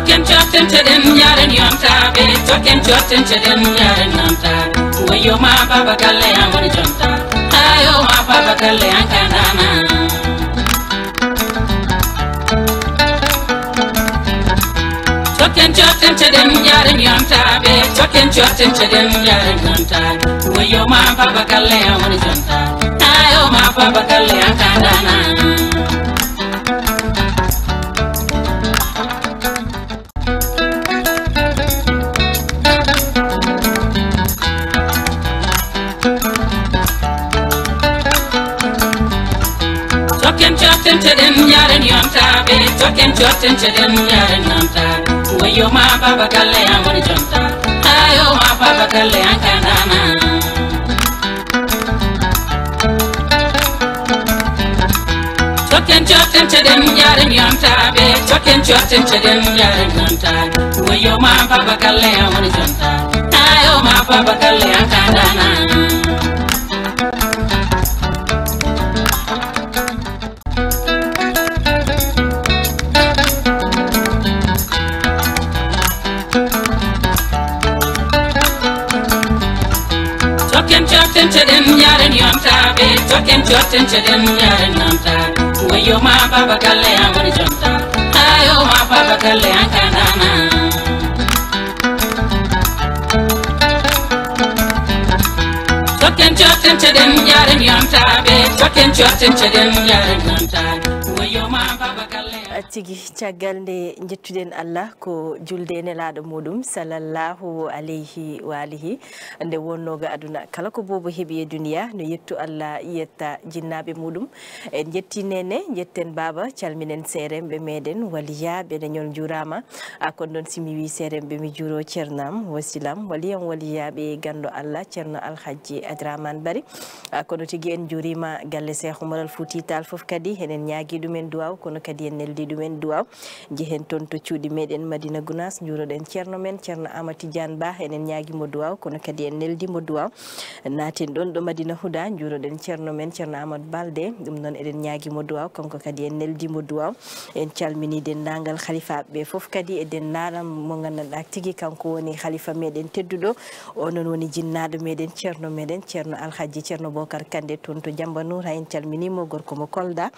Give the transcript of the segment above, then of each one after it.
Token chotten to them yaren yonta be token chotten to them yaren yonta. Wayo ma baba kalle amon jonta. Ayo ma baba kalle ankandana. Token chotten to them yaren yonta be token chotten to them yaren yonta. Wayo ma baba kalle amon jonta. Ayo ma baba kalle ankandana. Token to them yaren yonta be token chotten to them yaren yonta. Wayo ma baba kalle amon jonta. Ayo ma baba kalle ankandana. Token chotten to them yaren yonta be token chotten to them yaren yonta. Wayo ma baba kalle amon jonta. Ayo ma baba kalle ankandana. Token chotten to them yaren yonta be token chotten to them yaren yonta. Wayo ma baba kalle amon jonta. Ayo ma baba kalle ankandana. Token chotten to them yaren yonta be token chotten to them yaren yonta. Wayo ma baba kalle tigi caggal nde jettuɗen Allah ko julde nelaɗo muɗum sallallahu alayhi wa alihi nde wonnoga aduna kala ko bobo heeɓi e duniya no yettu Allah yetta jinnaɓe muɗum en jetti nene jetten baba calminen seremɓe meɗen waliyaɓe ne ñon jurama kon ɗon simi wi seremɓe mi juuro ceernam wasilam waliyam waliyaɓe gando Allah ceerno alhaji Adraman Bari kono tigui en jurima galle Cheikh Oumar Al Fouti Tall foof kadi enen ñaagui ɗumen duwaw kono kadi en neldi ɗumen duwaw jehen toon to cuuɗi meɗen Madina Gounass juuroɗen ceerno men ceerno Amadou Tidiane Ba enen ñaaguimo duwaw kono kadi en neldimo duwaw naten ɗon ɗo Madina Huda juuroɗen ceerno men ceerno Amadou Balde ɗum noon eɗen ñaaguimo duwaw konko kadi en neldimo duwaw en calmini dendagal khalifaɓe ɓe foof kadi e dendaɗam mo gandanɗa tigui kanko woni khalifa meɗen tedduɗo o noon woni jinnaɗo meɗen ceerno alhaji ceerno Bocar Kande toon to Diambanour ha en calminimo gorko mo Kolda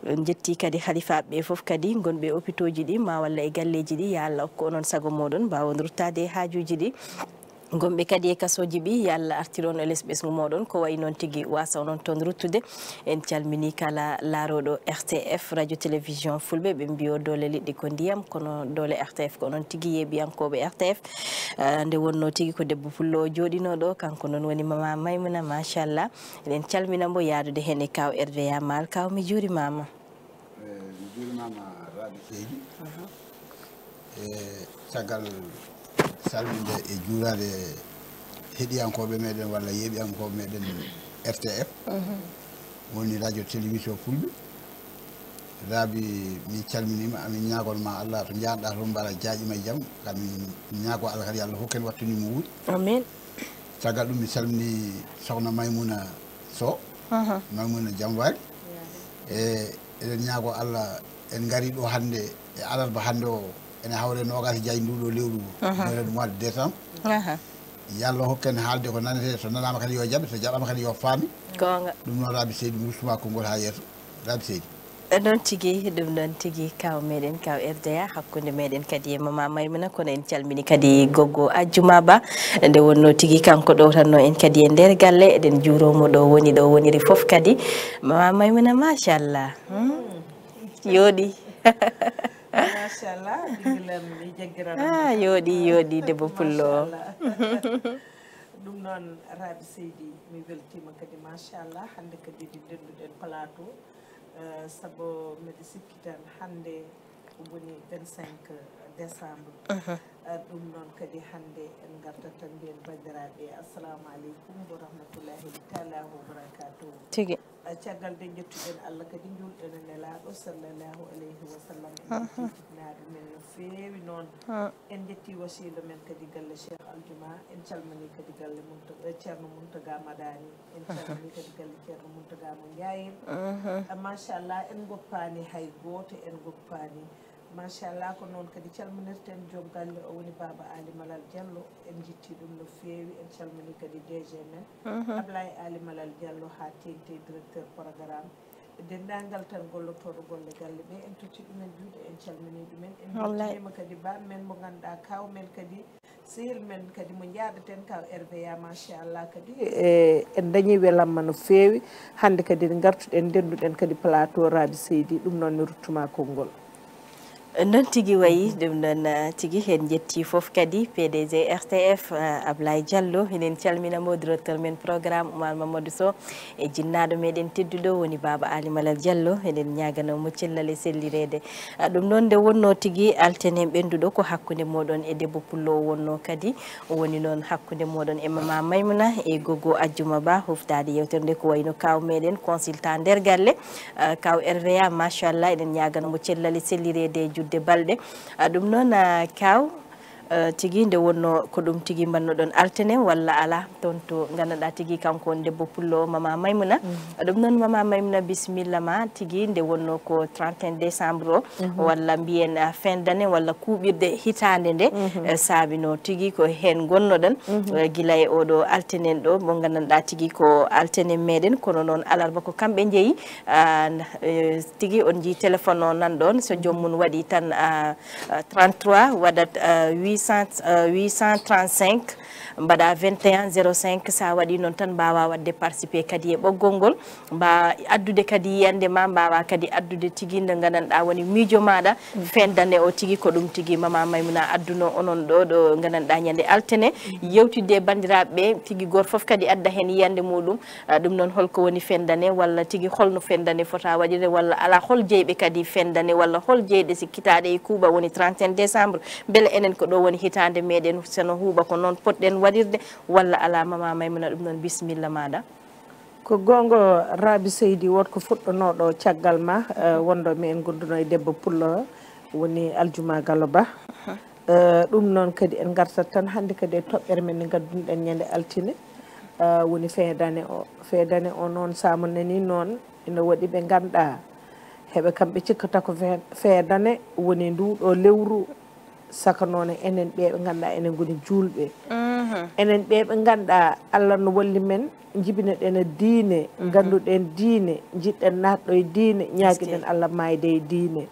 en jetti kadi khalifaɓe ɓe foof kadi gonɓe hôpitaux ji ɗi ma walla e galleji ɗi ya Allah hokku onon sago moɗon mbawa ruttade hajuji ɗi gombe kadi e kasoji bi yalla artiron e lesɓesgu moɗon ko way noon tigui wasa onon toon ruttude en calmini kala laaroɗo RTF radio télévision fulɓe ɓe mbiyo dole liɗɗi ko ndiyam kono dole RTF ko onon tigui yeeɓiyankoɓe RTF nde wonno tigui ko debbo pullo o joɗinoɗo kanko noon woni mama Maymuna machallah eɗen calminamo yaadude hen e kaw RVA Mal kaw mi juurimama mi juurimama Rabi Seydi caggal salminde e juurade heɗiyankoɓe meɗen walla yeeɓiyankoɓe meɗen RTF woni radio télévision fulɓe Rabi min calminima amin ñagonma Allah to janɗa toon mbaɗa jaaƴima e jaam kadi min ñaago Allah kadi Allah hokken wattunimo wuuri amin caggal ɗum mi salmini sokhna Maymuna Sow Maymuna Jamwari eɗen ñaago Allah en gari ɗo hande e alarba hande o ene hawre nogas jayi nduɗo lewru nere mois de décembre yallah hokken haalde ko nanete so nanama kadi yo jaaɓe so jaɓama kadi yo faami gonga ɗum noon Rabi Seydi mi rustuma konngol ha yeeso Rabi Seydi ɗon tigui ɗum ɗon tigui kaw meɗen kaw RDA hakkude meɗen kadi e mama Maymuna kono en calmini kadi goggo Adjuma Ba nde wonno tigui kanko ɗo tanno en kadi e nder galle eɗen juuromo ɗo woniri foof kadi mama Maymuna machallah yooɗi machallah digilam mi jaggira yooɗi debbo pullo ɗum noon Rabi Seydi mi weltima kadi machallah hande kadi ɗi denduɗen plateau sabu mbiɗa sikki tan hande ko woni 25 décembre ɗum noon kadi hande en gartat tan mbiyen bandiraɓe assalamu aleykum wa rahmatullahi taala wa barakatuhu tigi caggal de jettuɗen Allah kadi julɗen e nelaɗo sallllahu alayhi wa sallam en jettitinade men no feewi noon en jetti wasila men kadi galle Cheikh Aljuma en calmini kadi galle ceerno Muntaga Madani en calmini kadi galle ceerno Muntaga mo Ndiayen machallah en goppani hay goto en goppani machallah ko noon kadi calminirten joom galle o woni baba Ali Malal Diallo en jitti ɗum no feewi en calmini kadi DG men Ablaye Ali Malal Diallo ha tengte directeur programme dendagal tan gollotoɗo golle galle ɓe en tocci ɗumen juuɗe en calmini ɗumen en jettima kadi bam men mo ganduɗa kaw men kadi sehil men kadi mo jaaɗaten kaw RVA machallah kadi en dañi welamma no feewi hande kadi ne gartuɗen ndenduɗen kadi plateau Raby Seydi ɗum noon mi ruttuma konngol non tigi wayi ɗum noon tigi hen jetti fof kadi PDG RTF Ablaye Diallo enen calminamo directeur men programme Oumar Mamadou Sow e jinnaɗo meɗen tedduɗo woni baba Ali Malal Diallo eɗen ñaganamo cellal e sellirede ɗum noon nde wonno tigi altenen ɓenduɗo ko hakkude moɗon e debbo pullo o wonno kadi o woni noon hakkude moɗon e mama Maymuna e gogo Adjuma Ba huftade yewtere nde ko wayno kaw meɗen consultant nder galle kaw RVA machallah eɗen ñaganamo cellal e sellirede judde balɗe ɗum noon kaw tigi nde wonno ko ɗum tigi bannoɗon altene walla ala toon to gandanɗa tigi kanko on debbo pullo mama Maymuna ɗum noon mama Maymuna bisimilla ma tigi nde wonno ko 31 décembre o walla mbiyen fin d'année walla kuuɓirde hitande nde saabino tigi ko hen gonnoɗon guila e oɗo altenen ɗo mo gandanɗa tigi ko altene meɗen kono noon alarba ko kamɓe jeeyi tigi on jii téléphone o nanɗon so joomum waɗi tan 33 waɗat 835 mbaɗa 21 05 sa waɗi noon tan mbawa wadde participer kadi e ɓoggol ngol mba addude kadi yiyande ma mbawa kadi addude tigi nde gandanɗa woni miijo maɗa fin d'année o tigi ko ɗum tigi mama Maymuna adduno onon ɗo gandanɗa ñande altene yewtidde bandiraɓeɓe tigi goto foof kadi adda hen yiyande muɗum ɗum noon holko woni fin d'année walla tigi holno fin d'année fota waɗirde walla ala hol jeyɓe kadi fin d'année walla hol jeyɗe sikkitaɗe e kuuɓa woni 31 décembre beele enen ko ɗo woni hitande meɗen sono huuɓa ko noon potɗen waɗirde walla ala mama Maymuna ɗum noon bisimilla maɗa ko gongo Raby Seydi wotko fuɗɗonoɗo caggal ma wondo mi en gonduno e debbo pullo woni Aljuma Gallo Ba ɗum noon kadi en gartat tan hande kadi e toɓɓere men ne gaddunoɗen ñande altine woni fin d'année o noon samo nani noon ina waɗi ɓe ganduɗa heɓe kamɓe cikkata ko fin d'année woni nduɗo lewru saka noon enen ɓe ganduɗa enen goni julɓe enen ɓe ganduɗa Allah no walli men jibinoɗen e diine ganduɗen diine jiɗɗen natɗo e diine ñaguiɗen Allah mayde e diine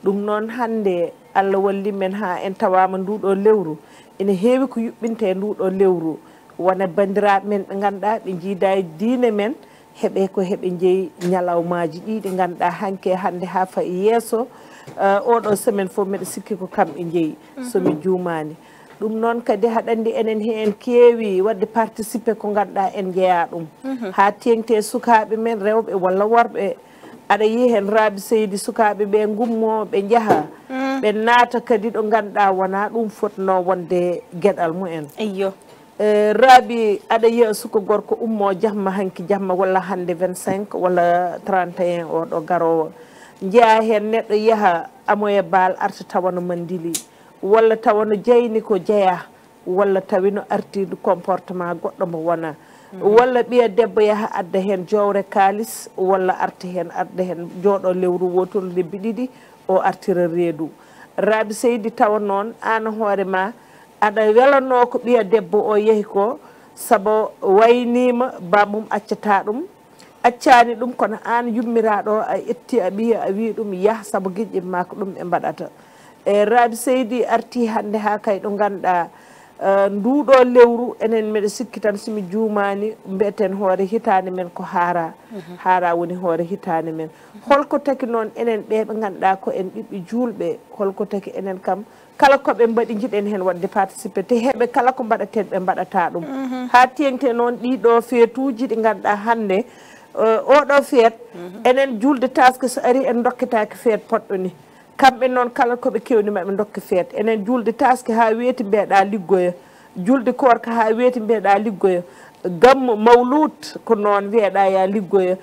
ɗum noon hande Allah walli men ha en tawama nduɗo lewru ene heewi ko yuɓɓinte e nduɗo lewru wona bandiraɓe men ɓe ganduɗa ɓe jiida e diine men heeɓe ko heeɓe jeeyi ñalawmaji ɗi ɗi ganduɗa hanke hande ha fayi yesso oɗo semaine fof mbiɗa sikki ko kamɓe jeeyi somi juumani ɗum noon kadi haɗandi enen hen keewi wadde participé ko ganduɗa en jeeya ɗum ha tengte sukaɓe men rewɓe walla worɓe aɗa yi hen Raby Seydi sukaɓe ɓe gummo ɓe jaaha ɓe naata kadi ɗo ganduɗa wona ɗum fotno wonde gueɗal mumen eyyo Raby aɗa yiya suka gorko ummo jamma hanki jamma walla hande 25 walla 31 oɗo garowo jeeya hen neɗɗo yaaha amoye baal arta tawa no mandili walla tawa no jeyni ko jeeya walla tawi no artirde comportement goɗɗo mo wona walla ɓiya debbo yaaha adda hen jowre kalis walla arta hen jooɗo lewru wotol lebbi ɗiɗi o artira reedu Raby Seydi tawa noon an hoore ma aɗa welano ko ɓiya debbo o yeehi ko saabu waynima bamum accata ɗum accani ɗum kono an yummiraɗo a etti a ɓiya a wi ɗum yaah saabu guiƴƴe ma ko ɗum ɓe mbaɗata e Raby Seydi arti hande ha kay ɗo ganduɗa nduɗo lewru enen mbiɗa sikki tan somi juumani mbiyeten hoore hitande men ko haara woni hoore hitande men holko taki noon enen ɓe ɓe ganduɗa ko en ɓiɓɓe julɓe holko taki enen kam kala koɓe mbaɗi jiɗen hen wadde participé te heɓe kala ko mbaɗaten ɓe mbaɗata ɗum ha tengte noon ɗiɗo feetuji ɗi ganduɗa hande oɗo feet enen julde taske so ari en dokketake feet poɗɗo ni kamɓe noon kala koɓe kewnima ɓe dokka feet enen julde taske ha weeti mbeɗa liggoya julde korka ha weeti mbeɗa liggoya gammu mawlut ko noon wiyeɗa ya liggoya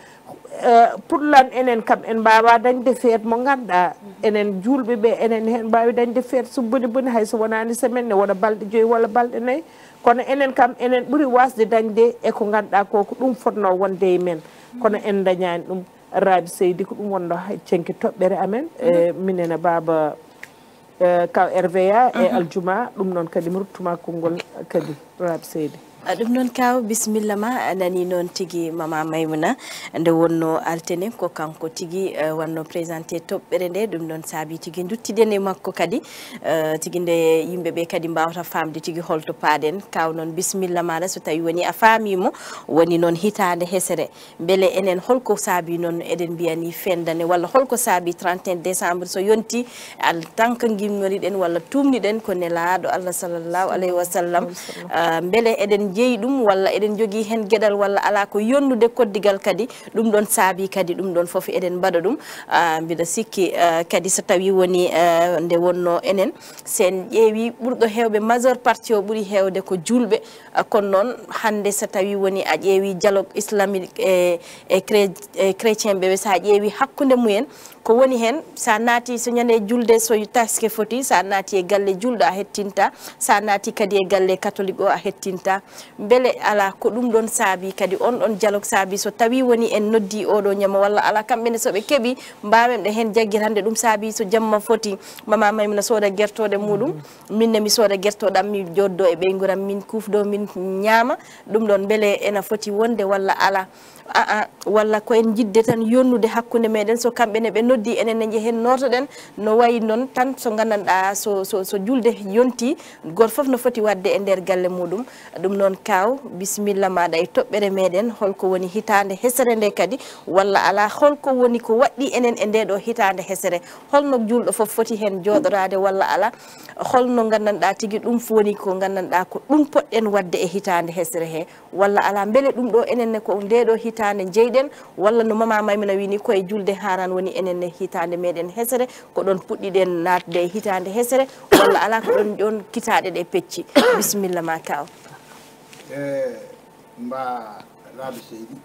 pullan enen kam en mbawa dañde feet mo ganduɗa enen julɓe ɓe enen hen mbawi dañde feet so boni boni hayso wonani semaine ne wona balɗe 5 walla balɗe 4 kono enen kam enen ɓuuri wasde dañde eko ganduɗa ko ɗum fotno wonde e men kono en dañani ɗum Raby Seydi ko ɗum wonno cenki toɓɓere amen minen e baba kaw RVA e aljuma ɗum noon kadi mi ruttuma konngol kadi Rabi Seydi ɗum noon kaw bisimilla ma nani noon tigi mama Maymuna nde wonno altene ko kanko tigi wanno présenté toɓɓere nde ɗum noon saabi tigi duttiɗen e makko kadi tigi nde yimɓeɓe kadi mbawata famde tigi holto paaɗen kaw noon bisimilla maɗa so tawi woni a faamimo woni noon hitande hesere beele enen holko saabi noon eɗen mbiyani fendane walla holko saabi 31 décembre so yonti en tant que guimmoriɗen walla tumniɗen ko nelaɗo Allah sallllahu alayhi wa sallam beele eɗen jeeyi ɗum walla eɗen jogui hen gueɗal walla ala ko yonnude koddigal kadi ɗum ɗon saabi kadi ɗum ɗon foof eɗen mbaɗa ɗum mbiɗa sikki kadi so tawi woni nde wonno enen sen ƴeewi ɓurɗo hewɓe majeure partie o ɓuuri hewde ko julɓe kono noon hande so tawi woni a ƴeewi dialogue islamique e chrétien ɓeɓe sa ƴeewi hakkude mumen ko woni hen sa naati so ñande julde so taske foti sa naati e galle julɗo a hettinta sa naati kadi e galle catholique o a hettinta beele ala ko ɗum ɗon saabi kadi on ɗon dialogue saabi so tawi woni en noddi oɗo ñama walla ala kamɓene soɓe keeɓi mbawen ɗe hen jagguir hande ɗum saabi so jamma foti mama Maymuna sooda guertoɗe muɗum minne mi sooda guertoɗam mi joddo e ɓeyguram min kufɗo min ñaama ɗum ɗon beele ena foti wonde walla ala walla ko en jidde tan yonnude hakkude meɗen so kamɓene ɓe noddi enen ne jehen notoɗen no wayi noon tan so gandanɗa so julde yonti goto foof no foti wadde e nder galle muɗum ɗum noon kaw bisimilla maɗa e toɓɓere meɗen holko woni hitande hesere nde kadi walla ala holko woni ko waɗɗi enen e ndeɗo hitande hesere holno julɗo foof foti hen joɗorade walla ala holno gandanɗa tigui ɗum woni ko gandanɗa ko ɗum poɗɗen wadde e hitande hesere he walla ala beele ɗum ɗo enenne ko ndeɗo hitande jeyɗen walla no mama Maymuna wini koye julde haran woni enenne hitande meɗen hesere ko ɗon puɗɗiɗen natde e hitande hesere walla ala ko ɗon kitaɗe ɗe pecci bisimilla ma kaw mba Rabi Seydi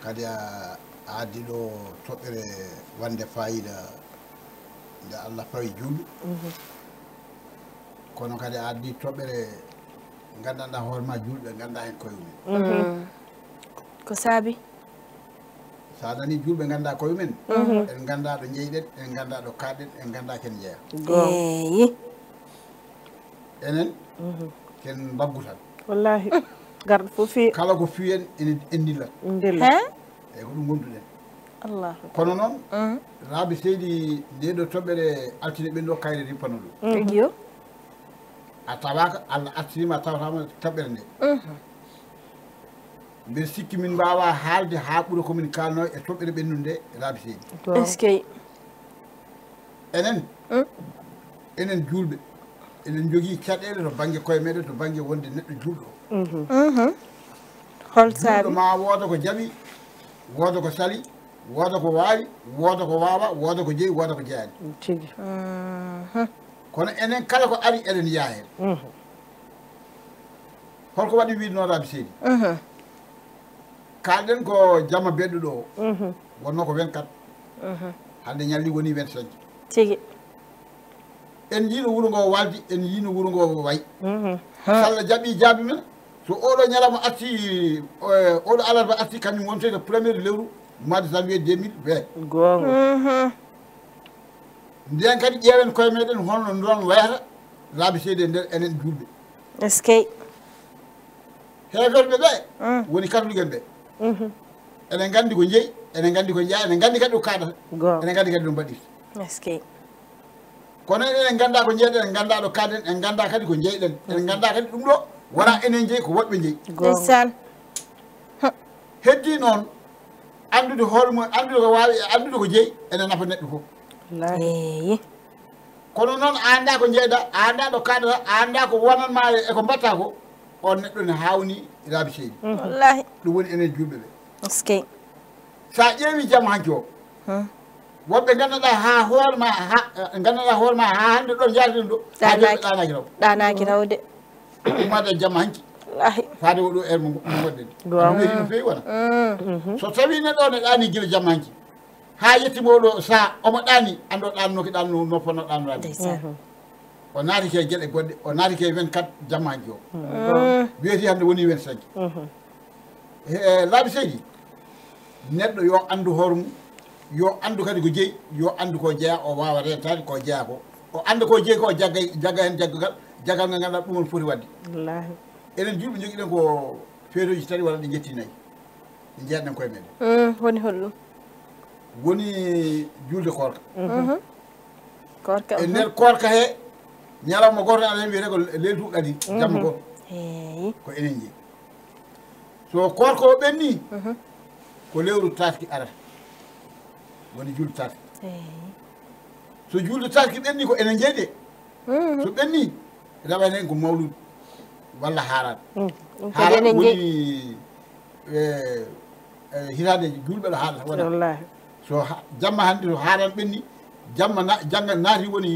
kadi a addi ɗo toɓɓere wande fayida nde Allah fawi julɗo kono kadi a addi toɓɓere gandanɗa hoorema julɓe ganda hen koye mumen ko saabi sa nani julɓe ganda koye mumen en ganda ɗo jeyɗen en ganda ɗo kaɗɗen en ganda ken jeeya eyi enen ken mbaggu tan wallahi garɗo fof fi kala ko fiyen en dillat ndilla eyyi ko ɗum gonduɗen Allah kono noon Rabi Seydi ndeɗo toɓɓere altine ɓen ɗo kayre rippano ɗum yo a tawaka Allah artirima a tawatama toɓɓere nde mbiɗa sikki min mbawa haalde ha ɓuura komin kalno e toɓɓere ɓennude nde Rabi Seydi est ce que enen julɓe eɗen jogui caɗele to banggue koye meɗen to banggue wonde neɗɗo julɗo hol julɗo saabi ma wooda ko jaaɓi wooda ko sali wooda ko waawi wooda ko waawa wooda ko jeeyi wooda ko jeeyani tigi kono enen kala ko ari eɗen yaa hen holko waɗi wiide Rabi Seydi kalɗen ko jamma beɗɗo ɗo wonno ko 24 hande ñalli woni 25 tigi en jiino wuuro ngo waldi en jiino wuuro ngo wayi salla jaaɓi jaabi men so oɗo ñalawma arti oɗo alarba arti kañum wontoyde premier lewru mois de janvier 2020 gonga nden kadi ƴeewen koye meɗen holno ɗon wayata Rabi Seydi e nder enen julɓe est ce que heeferɓe ɓe woni catholique en ɓe enen gandi ko jeeyi enen gandi ko jeeya enen gandi kadi ɗo kaɗata enen gandi kadi ɗo mbaɗirta est ce que kono enen ganda ko jeeyɗen en ganda ɗo kaɗen en ganda kadi ko jeeyɗen en ganda kadi ɗum ɗo wona enen jeeyi ko woɗɓe jeeyi ndeysan heddi noon andude hoore mum andude ko wawi andude ko jeeyi ene nafa neɗɗo fof eyi kono noon a anda ko jeeyɗa a anda ɗo kaɗata a anda ko wonanma eko mbatta ko on neɗɗo ne hawni Rabi Seydi wallahi ɗum woni enen julɓe ɓe est ce que sa ƴeewi jamma hanki o woɓɓe gandanɗa ha hoorema gandanɗa hoorema ha hande ɗon jaaden ɗo ha joɓe ɗanaki raw ɗanaki rawde ummade e jamma hanki wallahi faade o ɗo heure mo goɗɗen weeti no fewi wona so tawi neɗɗo ne ɗani guila jamma hanki ha yettima oɗo sa omo ɗani ando ɗannoki ɗanno no fonno ɗannorade ndeysan o naati ke gueɗe goɗɗe o naati ke 24 jamma hanki o weeti hande woni 25 Rabi Seydi neɗɗo yo andu hoore mum yo andu kadi ko jeeyi yo andu ko jeeya o wawa rentade ko jeeya ko o anda ko jeeyi ko jagga hen jaggal ngal ganduɗa ɗum on foti wadde wallahi enen julɓe jogui ɗen ko feeroji tati walla ɗi jetti nayyi ɗi jeeyatɗen koye meɗen woni holɗum woni julde korka korka e nder korka he ñalawma goto aɗa hen wiyete ko leytuɗo ɗaɗi jamma goto eyi ko enen jeeyi so korka o ɓenni ko lewru taski arata woni julde taski eyi so julde taski ɓenni ko enen jeeyi de so ɓenni raɓani hen ko mawlude walla harat harat woni hitande julɓe ɗo haala wona wallahi so jamma hannde so haaran ɓenni jamma jangga naati woni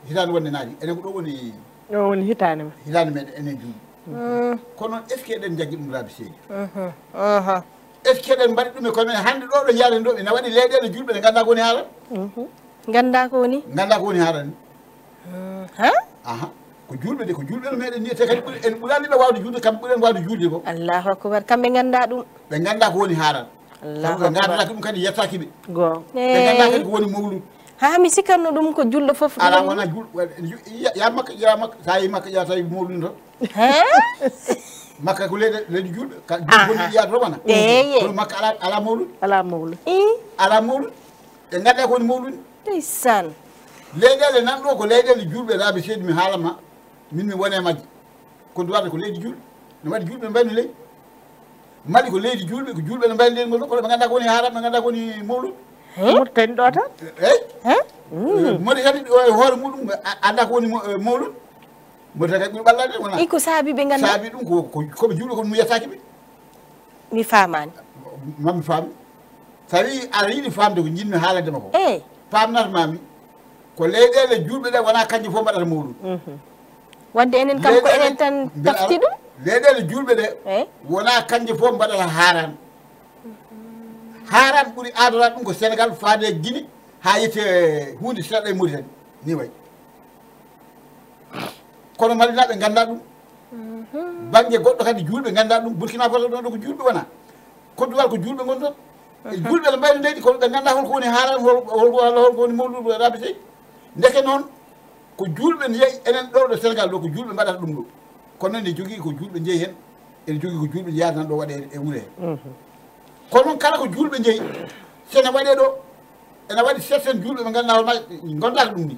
hitande wonde naati enen ko ɗo woni o woni hitande ma hitande meɗen enen julɓe kono noon est ce que eɗen jaggi ɗum laabi seedi est ce que eɗen mbaɗi ɗum e kono hannde ɗo ɗo jaaren ɗo ene waɗi leyɗele julɓe ɗe ganda ko woni haaran ganda ko woni ganda ko woni haaran ni ha aha ko julɓe de ko julɓe no meɗen ni te kadi en ɓuraniɓe wawde julde kamɓe ɓuuren wawde julde ko allahu akbar kamɓe ganda ɗum ɓe ganda ko woni haaran allahu ɓe gandata ɗum kadi yettaki ɓe goo ɓe ganda kadi ko woni mawlud ha mi sikanno ɗum ko julɗo foof ala wona ya makka ƴeewa makka sa yi makka ƴeewa tawi mawlud to makka ko leydi julɓe woni ƴiyata to wona kono makka ala mawlud ala mawlud ala mawlud ɓe ganda ko woni mawlud ndeysan leyɗele nan ɗo ko leyɗele julɓe laabi seedi mi haalama min mi wone majje ko ndu wadde ko leydi julɓe no waɗi julɓe no mbayno leydi mali ko leydi julɓe ko julɓe no mbayno leydi ngol kono ɓe ganda ko woni haram ɓe ganda ko woni mawlud murtani ɗo tan eyi modi kadi hoore muɗum anda ko woni mawlud modi kadi ɓuri ɓallade wona ko saabi ɓe ganda saabi ɗum koɓe julɓe kono mu yettaki ɓe mi famani mami faami so wi aɗa yiiɗi famde ko jinmi haaladema ko eyi pamnatmami ko leyɗele julɓe ɗe wona kanƴe fof mbaɗata mawlud wadde enen kam ko enen tan tafti ɗum leyɗele julɓe ɗe eyi wona kanƴe fof mbaɗata haran haran ɓuuri adorade ɗum ko sénégal faade guine ha yette hunde seeɗa e mauritanie ni way kono malinaɓe ganda ɗum banggue goɗɗo kadi julɓe ganda ɗum burkina faso ɗon ɗo ko julɓe wona Côte d'Ivoire ko julɓe gon toon julɓe no mbayno leydi kono ɓe ganda holko woni haran holko woni mawlud rabi sey ndeke noon ko julɓe jeeyi enen ɗo ɗo sénégal ɗo ko julɓe mbaɗata ɗum ɗo kono noon ne jogui ko julɓe jeeyi hen ene jogui ko julɓe jeeyata tan ɗo waɗe e wuure he kono noon kala ko julɓe jeeyi sene waɗe ɗo ene waɗi certaine julɓe ɓe ganduɗa hoorema gondata ɗum ni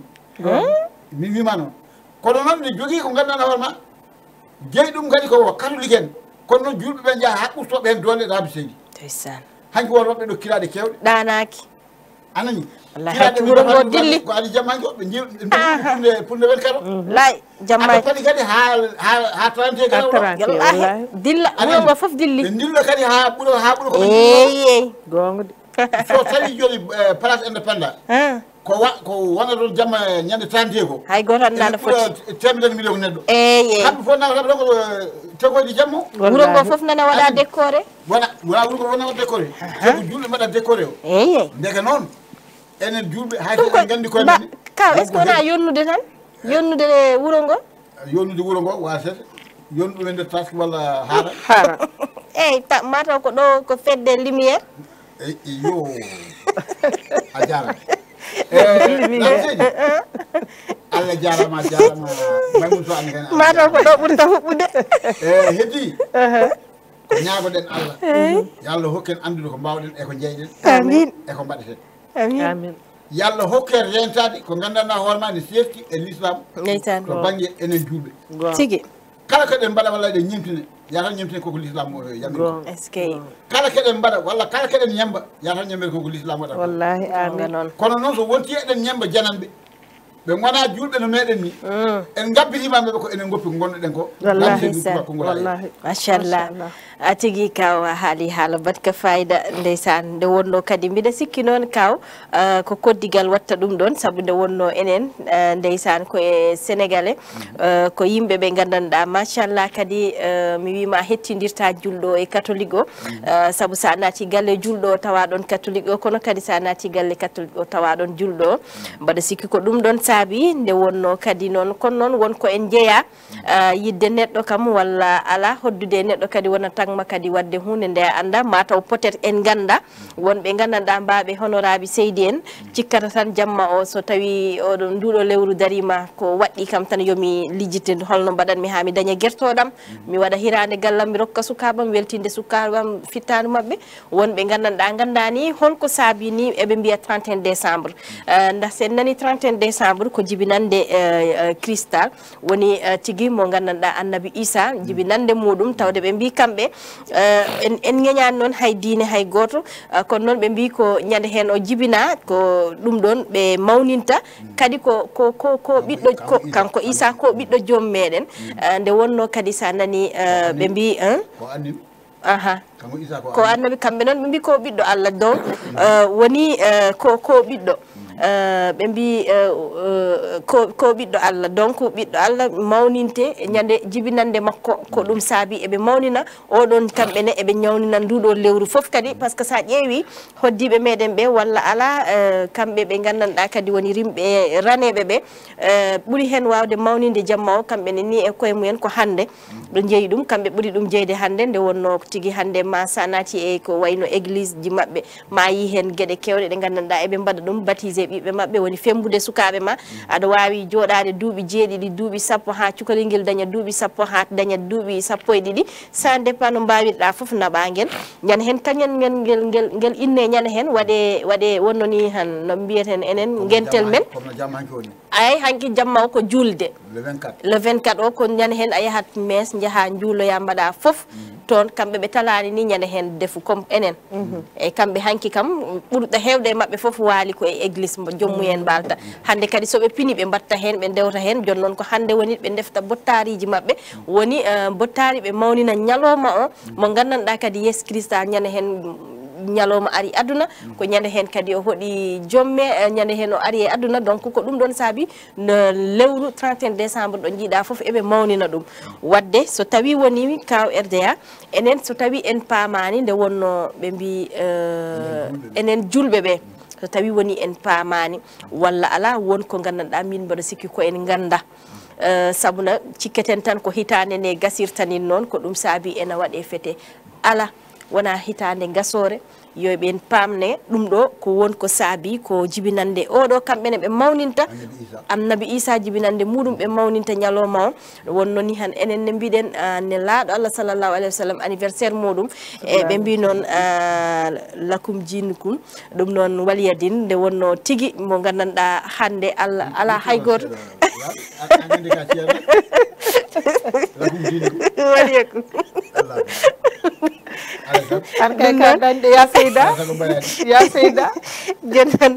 min wima noon kono noon ne jogui ko ganduɗa hoorema jeeyi ɗum kadi ko catholique en kono noon julɓe ɓe jaaha ha ɓurtoɓe hen doole rabi seydi ndeysan hanki won woɓɓe ɗo kiraɗe kewɗe ɗanaki anani wallahi hakki wuuro ngo dilli ko adi jammaji o ɓe jeeyi pour nde 24 o lay aɗa jammaji paɗi kadi ha 30 garaw wallahi dilla wuuro ngo foof dilli ɓe dilla kadi ha ɓuura ko eyi eyi gonga de so tawi joni place indépendant ko wona ɗon jamma ñande 30 ko hay goto annano foti temedere million neɗɗo eyi eyi kamɓe fof nawata ɗon ko tegoji jammo wuuro ngo foof nana waɗa décoré wona wuuro ngo wona waɗa décoré soko julɓe mbaɗa décoré o eyi eyi ndeke noon enen julɓe hay ɗum en gandi koye men kaw est ce que wona yonnude tan yonnude wuuro ngo yonnude wuuro ngo wasete yonnu ɗum e nder taski walla haara hara eyyi mataw ko ɗo ko fedde lumiére yo a jarama seydi allah jarama maymun so andi hen mataw ko ɗo ɓurta huɓɓude heddi ko ñaagoɗen allah yo allah hokken andude ko mbawɗen eko jeyɗen amin eko mbaɗeten amin amin yo allah hokke rentade ko gandanɗa hoorema ne sefti e l'islam ndeysan to banggue enen julɓe gonga tigui kala keɗen mbaɗa walla eɗen ñimtine yatan ñimtine koko l'islam o yamin gonga est ce que kala keɗen mbaɗa walla kala keɗen ñamba yatan ñambere koko l'islam waɗata wallahi gonga amin noon kono noon so wonti eɗen ñamba jananɓe ɓe gona julɓe no meɗen ni en gabbitimaɓeɓe ko enen goppi ko gonɗoɗen ko wallahi ko wallahi machallah a tigui kaw haali haala batka fayida ndeysan nde wonno kadi mbiɗa sikki noon kaw ko koddigal watta ɗum ɗon saabu nde wonno enen ndeysan koye sénégalais ko yimɓe ɓe gandanɗa machallah kadi mi wima hettidirta julɗo e catholique o saabu sa naati galle julɗo o tawa ɗon catholique o kono kadi sa naati galle catholique o tawa ɗon julɗo o mbaɗa sikki ko ɗum ɗon saabi nde wonno kadi noon kono noon wonko en jeeya yidde neɗɗo kam walla ala hoddude neɗɗo kadi wona tagma kadi wadde hunde nde anda mataw peut être en ganda wonɓe gandanɗa mbaɓe honorable Seydi en cikkata tan jamma o so tawi oɗon nduɗo lewru darima ko waɗɗi kam tan yomi lijjite holno mbaɗanmi ha mi daña guertoɗam mi waɗa hirande gallam mi rokka sukabam weltinde sukabam fittanu mabɓe wonɓe gandanɗa gandani holko saabi ni eɓe mbiya 31 décembre nda sen nani 31 décembre ko jibinande cristal woni tigui mo gandanɗa annabi Isa jibinande muɗum tawde ɓe mbi kamɓe en ŋeñani noon hay diine hay goto kono noon ɓe mbi ko ñande hen o jibina ko ɗum ɗon ɓe mawninta kadi ko ɓiɗɗo kanko Isa ko ɓiɗɗo joom meɗen nde wonno kadi sa nani ɓe mbi ko annabi kamɓe noon ɓe mbi ko ɓiɗɗo Allah donc woni ko ɓiɗɗo ɓe mbi ko ɓiɗɗo Allah donc ɓiɗɗo Allah mawninte ñande jibinande makko ko ɗum saabi eɓe mawnina oɗon kamɓe ne eɓe ñawnina nduɗo lewru foof kadi par ce que sa ƴeewi hoddiɓe meɗen ɓe walla ala kamɓe ɓe gandanɗa kadi woni rimɓe raneɓe ɓe ɓuuri hen wawde mawninde jamma o kamɓe ne ni e koye mumen ko hande ɓe jeeyi ɗum kamɓe ɓuuri ɗum jeyde hande nde wonno tigui hande ma sa naati e ko wayno église ji mabɓe ma yi hen gueɗe kewɗe ɗe gandanɗa eɓe mbaɗa ɗum baptisé ɓiɓɓe mabɓe woni fembude sukaɓe ma aɗa wawi joɗade duuɓi jeeɗiɗi duuɓi sappo ha cukalel guel daña duuɓi sappo ha daña duuɓi sappo e ɗiɗi ça dépend no mbawirɗa foof naɓaguel ñande hen kañen ngel inne ñande hen waɗe wonno ni han no mbiyeten enen gentel men ay hanki jamma o ko julde le 24 o ko ñande hen a yahat mes jaaha juuloya mbaɗa foof toon kamɓe ɓe talani ni ñande hen defu comme enen e kamɓe hanki kam ɓurɗo hewde e mabɓe foof waali ko e église jommuyen mbalta hande kadi soɓe pini ɓe mbatta hen ɓe dewta hen joni noon ko hande woni ɓe defta bottariji mabɓe woni bottari ɓe mawnina ñalowma o mo gandanɗa kadi Yesu Christa ñande hen ñalowma ari aduna ko ñande hen kadi o hoɗi jomme ñande hen o ari e aduna donc ko ɗum ɗon saabi no lewru 31 décembre ɗo jiiɗa foof eɓe mawnina ɗum wadde so tawi woni kaw RDA enen so tawi en paamani nde wonno ɓe mbi enen julɓe ɓe so tawi woni en paamani walla ala won ko gandanɗa min mbaɗa sikki ko en ganda sabuna cikketen tan ko hitande nde gasirtanin noon ko ɗum saabi ena waɗe fete ala wona hitande gasore yo ɓen pamne ɗum ɗo ko won ko saabi ko jibinande oɗo kamɓene ɓe mawninta annabi Isa jibinande muɗum ɓe mawninta ñalowma o wonno ni han enen ne mbiɗen ne laaɗo Allah sallallahu alayhi wa sallam anniversaire muɗum e ɓe mbi noon lakum jinukum ɗum noon waliyadin nde wonno tigui mo gandanɗa hande Allah ala hay goto waliyakum an kay kawɗande ya seyda jonnon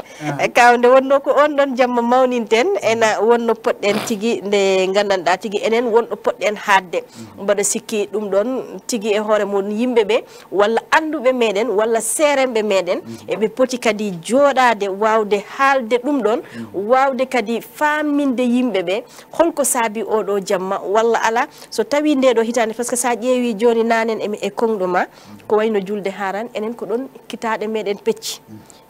kawde wonno ko on ɗon jamma mawninten ena wonno poɗɗen tigui nde gandanɗa tigui enen wonɗo poɗɗen hadde mbaɗa sikki ɗum ɗon tigui e hoore muɗum yimɓeɓe walla anduɓe meɗen walla seeremɓe meɗen eɓe poti kadi joɗade wawde haalde ɗum ɗon wawde kadi faminde yimɓeɓe holko saabi oɗo jamma walla ala so tawi nde ɗo hitande par ce que sa ƴeewi joni nanen e konɗo ma ko wayno julde haran enen ko ɗon kitaɗe meɗen pecci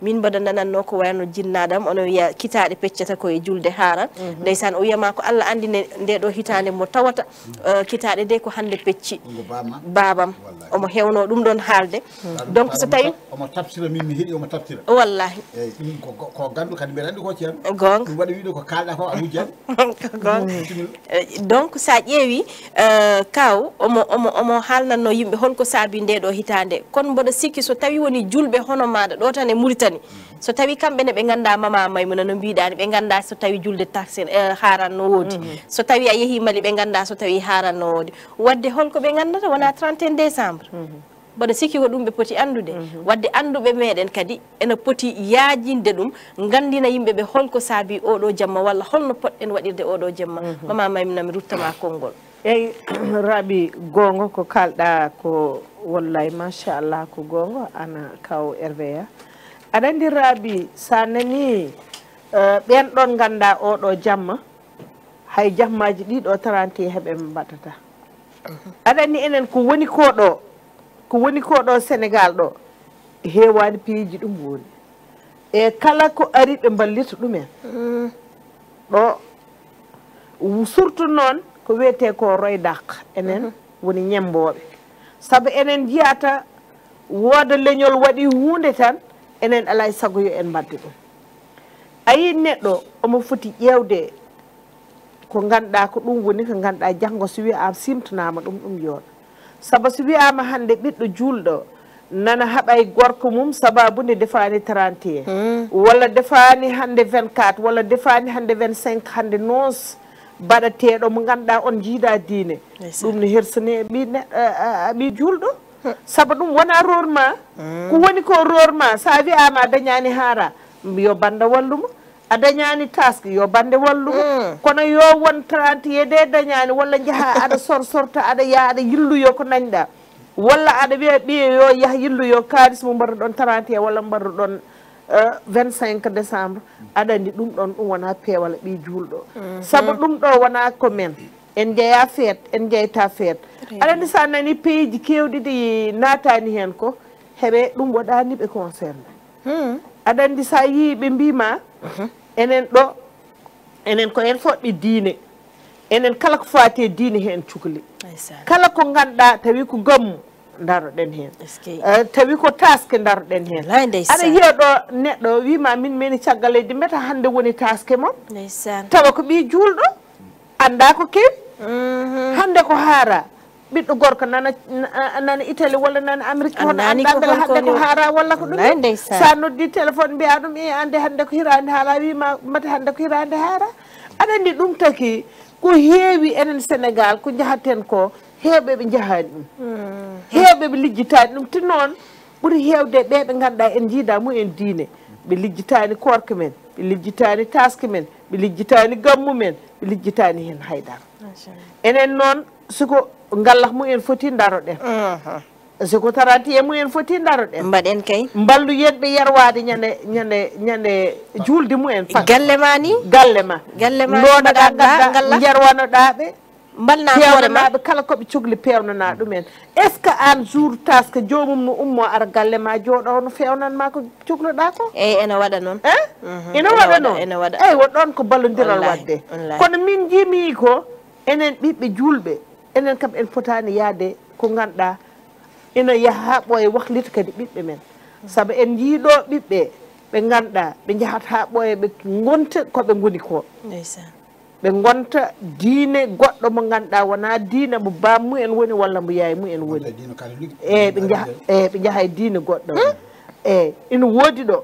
min mbaɗa nananno ko wayno jinnaɗam ono wiya kitaɗe peccata koye julde haran ndeysan o wiyama ko Allah andi nde ɗo hitande mo tawata kitaɗe nde ko hande pecci babam omo hewno ɗum ɗon haalde donc so tawi omo tafsira min mi heeɗi omo tafsira wallahi eyyi ɗum ko gandu kadi mbeɗa andi ko ceerno gonga ɗum waɗi wiide ko kalɗa ko a wujjani donc sa ƴeewi kaw omo haalnanno yimɓe holko saabi nde ɗo hitande kono mboɗo sikki so tawi woni julɓe hono maɗa ɗo tan e Mauritanie so tawi kamɓene ɓe ganda Mama Maymuna no mbiɗani ɓe ganda so tawi julde taxi haran no woodi so tawi a yeehi Mali ɓe ganda so tawi haran no woodi wadde holko ɓe gandata wona 31 décembre mboɗo sikki ko ɗum ɓe poti andude wadde anduɓe meɗen kadi ene poti yaajinde ɗum gandina yimɓeɓe holko saabi oɗo jamma walla holno poɗɗen waɗirde oɗo jamma Mama Maymuna mi ruttama konngol eyyi Raby gonga ko kalɗa ko wallahi machallah ko gonga ana kaw RVA aɗa andi Raby sa nani ɓen ɗon ganda oɗo jamma hay jammaji ɗiɗo 30 heɓe mbaɗata aɗa andi enen ko woni ko ɗo Sénégal ɗo hewani piiji ɗum woni e kala ko ari ɓe mballita ɗumen ɗo surtout noon ko wiyete ko roydak enen woni ñemboɓe saabu enen jiyata wooda leñol waɗi hunde tan enen alay sago yo en mbadde ɗum ayi neɗɗo omo foti ƴewde ko ganduɗa ko ɗum woni ko ganduɗa janggo so wiyama simtanama ɗum yooɗa saabu so wiyama hande ɓiɗɗo julɗo nana haɓay gorko mum sababude defani 31 walla defani hande 24 walla defani hande 25 hande noos baɗateɗo mo ganduɗa on jiiɗa diine ɗum no hersani ɓi julɗo saabu ɗum wona rorma ko woni ko rorma sa wiyama a dañani haara yo banda wallumo a dañani taske yo bande wallumo kono yo won 31 de dañani walla jaaha aɗa sorta aɗa yaa aɗa yilluyo ko dañɗa walla aɗa wiya ɓiye yo yaha yilluyo kalis mo mbaɗa ɗon 31 walla mbaɗa ɗon 25 décembre aɗa andi ɗum ɗon ɗum wona peewal ɓi julɗo saabu ɗum ɗo wona ko men en jeeya feet en jeyta feet aɗa andi sa nani pays ji kewɗi ɗi natani hen ko heɓe ɗum waɗani ɓe concerné aɗa andi sa yii ɓe mbima enen ɗo enen ko en foɗɓe diine enen kala ko fati diine hen cukli kala ko ganduɗa tawi ko gammu daroɗen hen tawi ko taske daroɗen hen aɗa yiya ɗo neɗɗo wima min mini caggal leydi mbeta hande woni taske mon tawa ko ɓi julɗo anda ko kewi hande ko haara ɓiɗɗo gorko nana Italie walla nana Amérique hono anda beele hande ko haara walla ko ɗum sa noddi téléphone mbiya ɗum ande hande ko hirande haala wima mata hande ko hirande haara aɗa andi ɗum taki ko heewi enen Sénégal ko jahaten ko heewɓe ɓe jahani ɗum heewɓe ɓe lijjitani ɗum te noon ɓuuri heewde ɓe ganduɗa en jiida mumen diine ɓe lijjitani korka men ɓe lijjitani taske men ɓe lijjitani gammu men ɓe lijjitani hen haydara enen noon siko ngallah mumen foti daroɗen siko 31 mumen foti daroɗen mbaɗen kay mballu yenɓe yerwade ñande julde mumen fat galle ma ni galle ma loɗaɗa gadda jerwanoɗaɓe pewnanaɓe kala koɓe cohli pewnana ɗumen est ce que an jour taske jomum no ummo ara galle ma jooɗo no fewnanma ko cohluɗa ko eyyi ene waɗa noon ene waɗa noon eyyi woɗɗon ko ballodiral wadde kono min jimi ko enen ɓiɓɓe julɓe enen kam en fotani yaade ko ganduɗa ina yaha ha ɓooya wahlita kadi ɓiɓɓe men saabu en jiiɗo ɓiɓɓe ɓe ganduɗa ɓe jahat ha ɓooya ɓe gonta koɓe goni ko ɓe gonta diine goɗɗo mo ganduɗa wona diine mo bammumen woni walla mo yaye mumen woni eyyi ɓe jaaha e diine goɗɗo eyyi ina woodi ɗo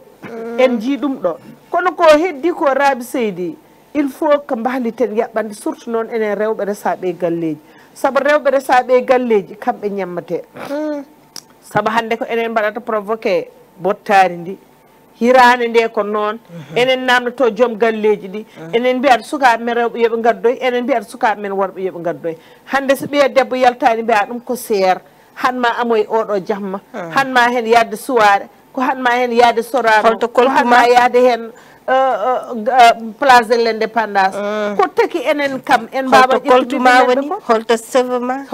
en jii ɗum ɗo kono ko heddi ko Raby Seydi il faut ko mbahliten yaɓɓande surtout noon enen rewɓe resaɓe galleji saabu rewɓe resaɓe galleji kamɓe ñammate saabu hande ko enen mbaɗata provoqué bottari ndi hirande nde ko noon enen namdoto joom galleji ɗi enen mbiyata sukaɓe men rewɓe yooɓe gaddoy enen mbiyata sukaɓe men worɓe yooɓe gaddoy hande so ɓiye debbo yaltani mbiya ɗum ko seer hanma amoye oɗo jamma hanma hen yadde suwaɗe ko hanma hen yaade sorano ko hanma yaade hen place de l'indépendance ko taki enen kam en mbawa ƴettuɗuma woni holto sevema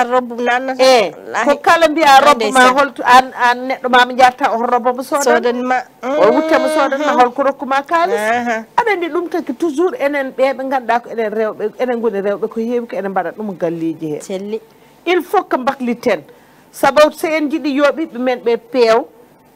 robe nanata ko kala mbiya robe ma holto an neɗɗo mama jarta o robe mo sodanma o wuttemo sodanma holko rokkuma kalis aɗa andi ɗum taki toujours enen ɓeɓe ganduɗa ko enen rewɓe enen goni rewɓe ko heewi ko enen mbaɗat ɗum galleji he selli il faut que mbakliten sabu so en jiiɗi yo ɓiɓɓe men ɓe peew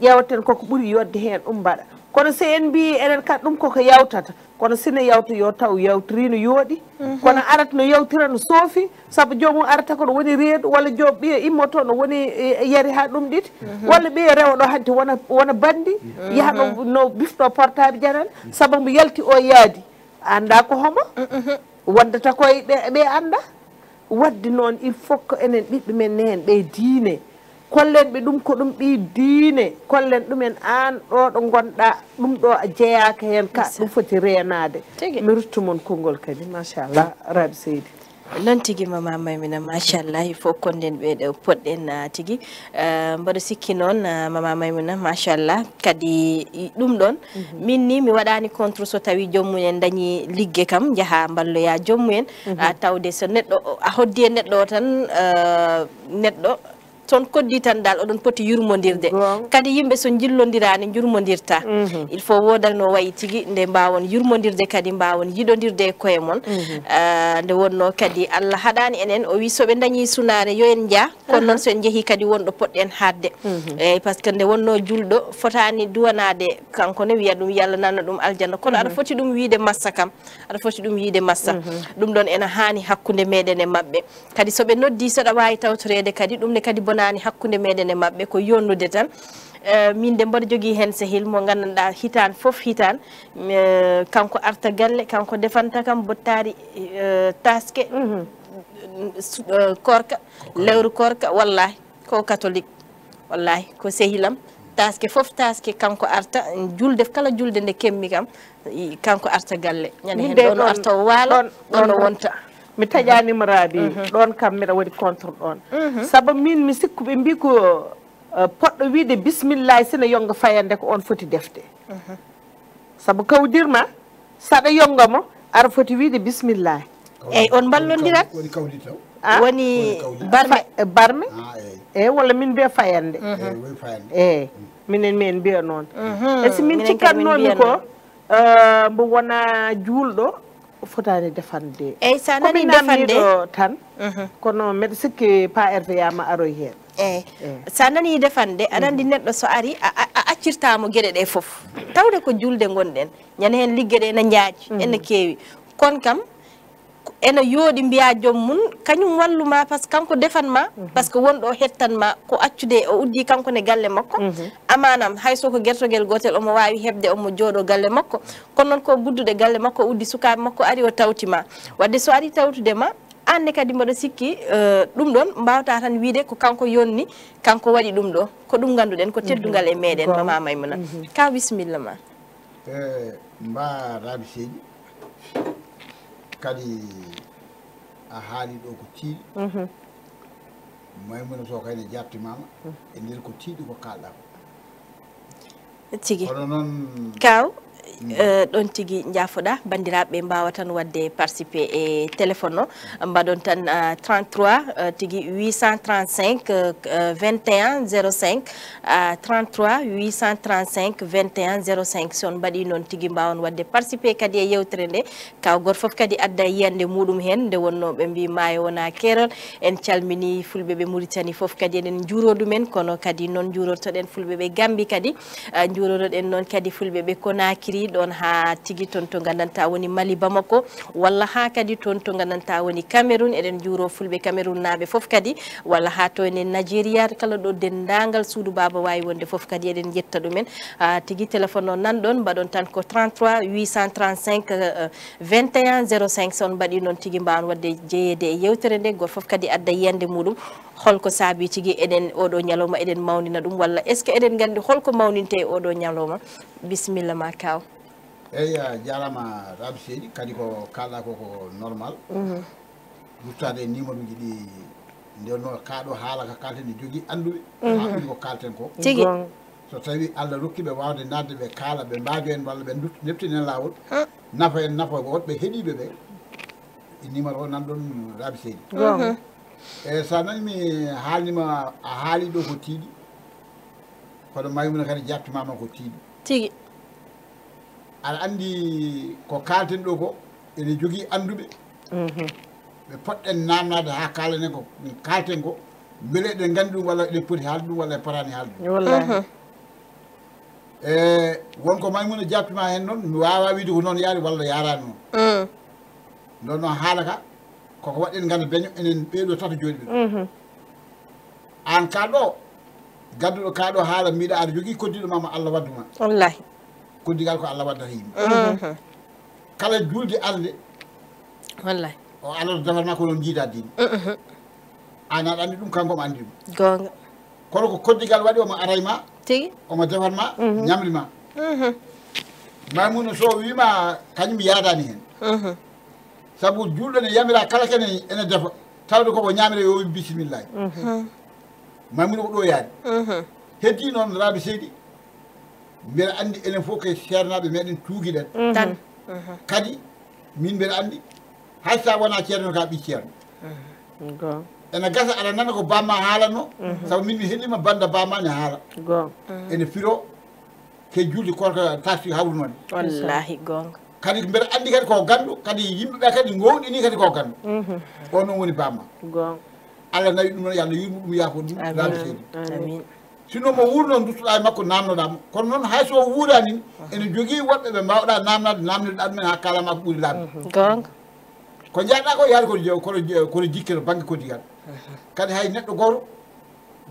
ƴewaten koko ɓuuri yodde hen ɗum mbaɗa kono so en mbi enen kat ɗum koko yawtata kono sino yawta yo taw yawtori no yooɗi kono arata no yawtira no soofi saabu jomum arata ko no woni reedu walla joom ɓiye immoto no woni yari ha ɗum ɗiɗi walla ɓiye rewɗo hanti wona bandi yaha no bifto portable janane saabu mo yalti o yaadi anda ko homo waddata koye ɓe anda wadde noon il faut que enen ɓiɓɓe men ne hen ɓe diine kollen ɓe ɗum ko ɗum ɓi diine kollen ɗumen an ɗo ɗo gonɗa ɗum ɗo a jeeyaka hen ka ɗum foti renade mi ruttumon konngol kadi machallah Raby Seydi noon tigui mama Maymuna machallah il faut konden ɓeɗo poɗɗen tigui mbaɗa sikki noon mama Maymuna machallah kadi ɗum ɗon min ni mi waɗani contre so tawi jommumen dañi liggue kam jaaha balloya jommumen tawde so neɗɗo a hoddi e neɗɗo o tan neɗɗo toon koddi tan dal oɗon poti yurmodirde kadi yimɓe so jillondirani jurmodirta il faut wodano wayi tigui nde mbawon yurmodirde kadi mbawon yiɗodirde e koye mon nde wonno kadi Allah haɗani enen o wi soɓe dañi sunare yo en jaa kono noon so en jeehi kadi wonɗo poɗɗen hadde eyyi par ce que nde wonno julɗo fotani duwanade kanko ne wiya ɗum yallah nanna ɗum aljanna kono aɗa foti ɗum wiide massa kam aɗa foti ɗum wiide massa ɗum ɗon ena hani hakkude meɗen e mabɓe kadi soɓe noddi soɗa wawi tawtorede kadi ɗum ne kadi bonani hakkude meɗen e mabɓe ko yonnude tan min de mboɗo jogui hen sehil mo gandanɗa hitan foof hitan kanko arta galle kanko defanta kam bottari taske korka lewru korka wallahi ko catholique wallahi ko sehilam taske foof taske kanko arta julde kala julde nde kemmi kam kanko arta galle ñande hen ɗon arta o waalo ɗon o wonta mi taƴanima Raby ɗon kam mbiɗa waɗi contre ɗon saabu min mi sikku ɓe mbi ko poɗɗo wiide bisimillahi sene yonga fayande ko on foti defde saabu kawdirma saɗa yongamo aɗa foti wiide bisimillahi eyyi on ballodirat woni barme eyyi walla min mbiya fayande eyyi minen min mbiya noon e si min cikkannomi ko mbo wona juulɗo fotani defande eyyi sa nani defande tan kono mbeɗa sikki pa RVA ma aroy hen eyyi sa nani defande aɗa andi neɗɗo so ari a accirtamo gueɗe ɗe foof tawde ko julde gonɗen ñande hen liggueɗe ene jaaji ene keewi kono kam ene yooɗi mbiya joomum kañum walluma par ce que kanko defanma par ce que wonɗo hettanma ko accude o uddi kanko ne galle makko amanam hayso ko guertoguel gotel omo wawi hebde omo jooɗo galle makko kono noon ko guddude galle makko uddi sukaɓe makko ari o tawtima wadde so ari tawtudema anne kadi mboɗo sikki ɗum ɗon mbawta tan wiide ko kanko yonni kanko waɗi ɗum ɗo ko ɗum ganduɗen ko teddugal e meɗen mama Maimouna ka bisimilla ma mba Raby Seydi kadi a haali ɗo ko tiiɗi Maimouna Sow kayne jabtimama e nder ko tiiɗi ko kalɗa ko tigi kono noon kaw ɗon tigui jaafoɗa bandiraɓe mbawa tan wadde participer e téléphone o mbaɗon tan 33 tigui 835 21 05 33 835 21 05 son mbaɗi noon tigui mbawon wadde participer kadi e yewtere nde kaw goto foof kadi adda yiyande muɗum hen nde wonno ɓe mbi maayo wona keerol en calmini fulɓe ɓe Mauritanie foof kadi eɗen juuro ɗumen kono kadi noon juurortoɗen fulɓe ɓe Gambie kadi juuroroɗen noon kadi fulɓe ɓe Conakry ɗon ha tigui toon to gandanta woni Mali Bamako walla ha kadi toon to gandanta woni Cameroun eɗen juuro fulɓe Cameroun naɓe foof kadi walla ha to enen Nigeria kala ɗo dendagal suudu baba wawi wonde foof kadi eɗen jetta ɗumen tigui téléphone o nanɗon mbaɗon tan ko 33 835 21 05 son mbaɗi noon tigui mbawan wadde jeeyede e yewtere nde goto foof kadi adda yiyande muɗum holko saabi tigui eɗen oɗo ñalawma eɗen mawnina ɗum walla est ce que eɗen gandi holko mawninte e oɗo ñalawma bisimilla ma kaw eyyi jarama Raby Seydi kadi ko kalɗa ko normal ruttade e numéro uji ɗi ndenno kaɗo haala ka kalten ne jogui anduɓe ha ɗum ko kalten ko tigui so tawi Allah rokkiɓe wawde nadde ɓe kaala ɓe mbaajo en walla ɓe neptinen lawol nafa en nafa woɗɓe heeɗiɓe ɓe numéro o nanɗon Raby Seydi eyyi sa nani mi haalnima a haali ɗo ko tiiɗi kono Maimouna kadi jabtimama ko tiiɗi tigui aɗa andi ko kalten ɗo ko ene jogui anduɓe ɓe poɗɗen namnade ha kalanen ko kalten ko beele eɗen gandi ɗum walla eɗen poti haalde ɗum walla e potani haalde ɗum wonko Maimouna jabtima hen noon mi wawa wiide ko noon yaari walla yarani noon nden noon haala ka koko waɗen ganda beño enen ɓeeɗo tata jooɗi ɓe an kalɗo gadduɗo kaɗo haala mbiɗa aɗa jogui koddiɗo mama Allah wadduma wallahi koddigal ko Allah waddata yimɓe kala julde arde wallahi o Allah to defatma ko noon jiida dine an aɗa andi ɗum kanko mo andi ɗum gonga kono ko koddigal waɗi omo arayma tigui omo defatma ñamrima Maimouna Sow wima kañum yaadani hen saabu julɗo ne yamira kala kene ene defa tawde koko ñamire yo wi bisimillahi Maimouna ko ɗo yaadi heddi noon Raby Seydi mbeɗa andi enen fof ke ceernaɓe meɗen tuuguiɗen tan kadi min mbeɗa andi hay sa wona ceerno ka ɓi ceerno ene gasa aɗa nana ko bamma haalanno sabu min mi heɗima banda bamma ne haala ene firo ke julde korka tasti hawru noon wallahi gonga kadi mbeɗa andi kadi ko gandu kadi yimɓeɓe kadi gowɗini kadi ko gandu o noon woni bamma Allah nawi ɗum noon yo Allah yurmo ɗum yaafo ɗum laabi seedi amin sinon mo wuuri noon duttoɗa e makko namnoɗamo kono noon hayso wuurani ene jogui woɓɓe ɓe mbawɗa namnade namnoɗa ɗumen ha kalama ko ɓuuri laabi gonga ko jaaɗa ko yaade kono jikke to banggue koddigal kadi hay neɗɗo goto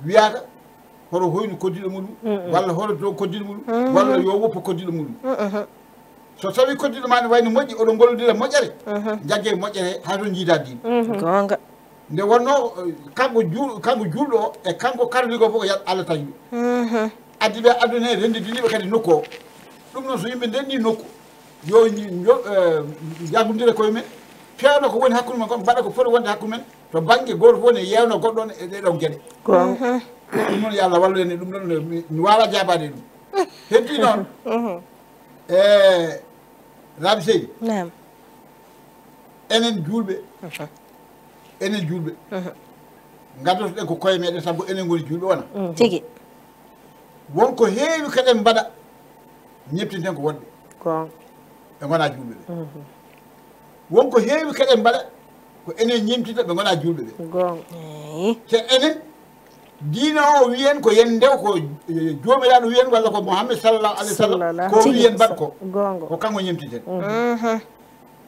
wiyaka hoto hoyni koddiɗo muɗum walla hoto dow koddiɗo muɗum walla yo woppa koddiɗo muɗum so tawi koddiɗo ma ne wayno moƴƴi oɗo gollodira moƴƴere jaggue moƴƴere ha to jiida din gonga nde wonno kanko julɗo o e kanko karligo fof ko Allah tawi addi ɓe aduna he rendidiniɓe kadi nokku o ɗum noon so yimɓe ndenni nokku yo jaggodira koye men pewno ko woni hakkude men kon mbaɗa ko foti wonde hakkude men to banggue goto fof ne yewno goɗɗo on e ɗeɗon gueɗe ɗum noon yo Allah wallu en e ɗum ɗon mi wawa jabade ɗum heddi noon Rabi Seydi enen julɓe gaddotoɗen ko koye meɗen sabu enen goni julɓe wona tigi wonko heewi kaɗen mbaɗa ñebtinten ko wonɓe ɓe gona julɓe ɓe wonko heewi kaɗen mbaɗa ko enen ñemtita ɓe gona julɓe ɓe te enen diina o wiyen ko yen ndew ko jomiraɗo wiyen walla ko Mouhammad sallallahu alayhi wa sallam ko wiyen mbaɗ ko kanko ñemtiten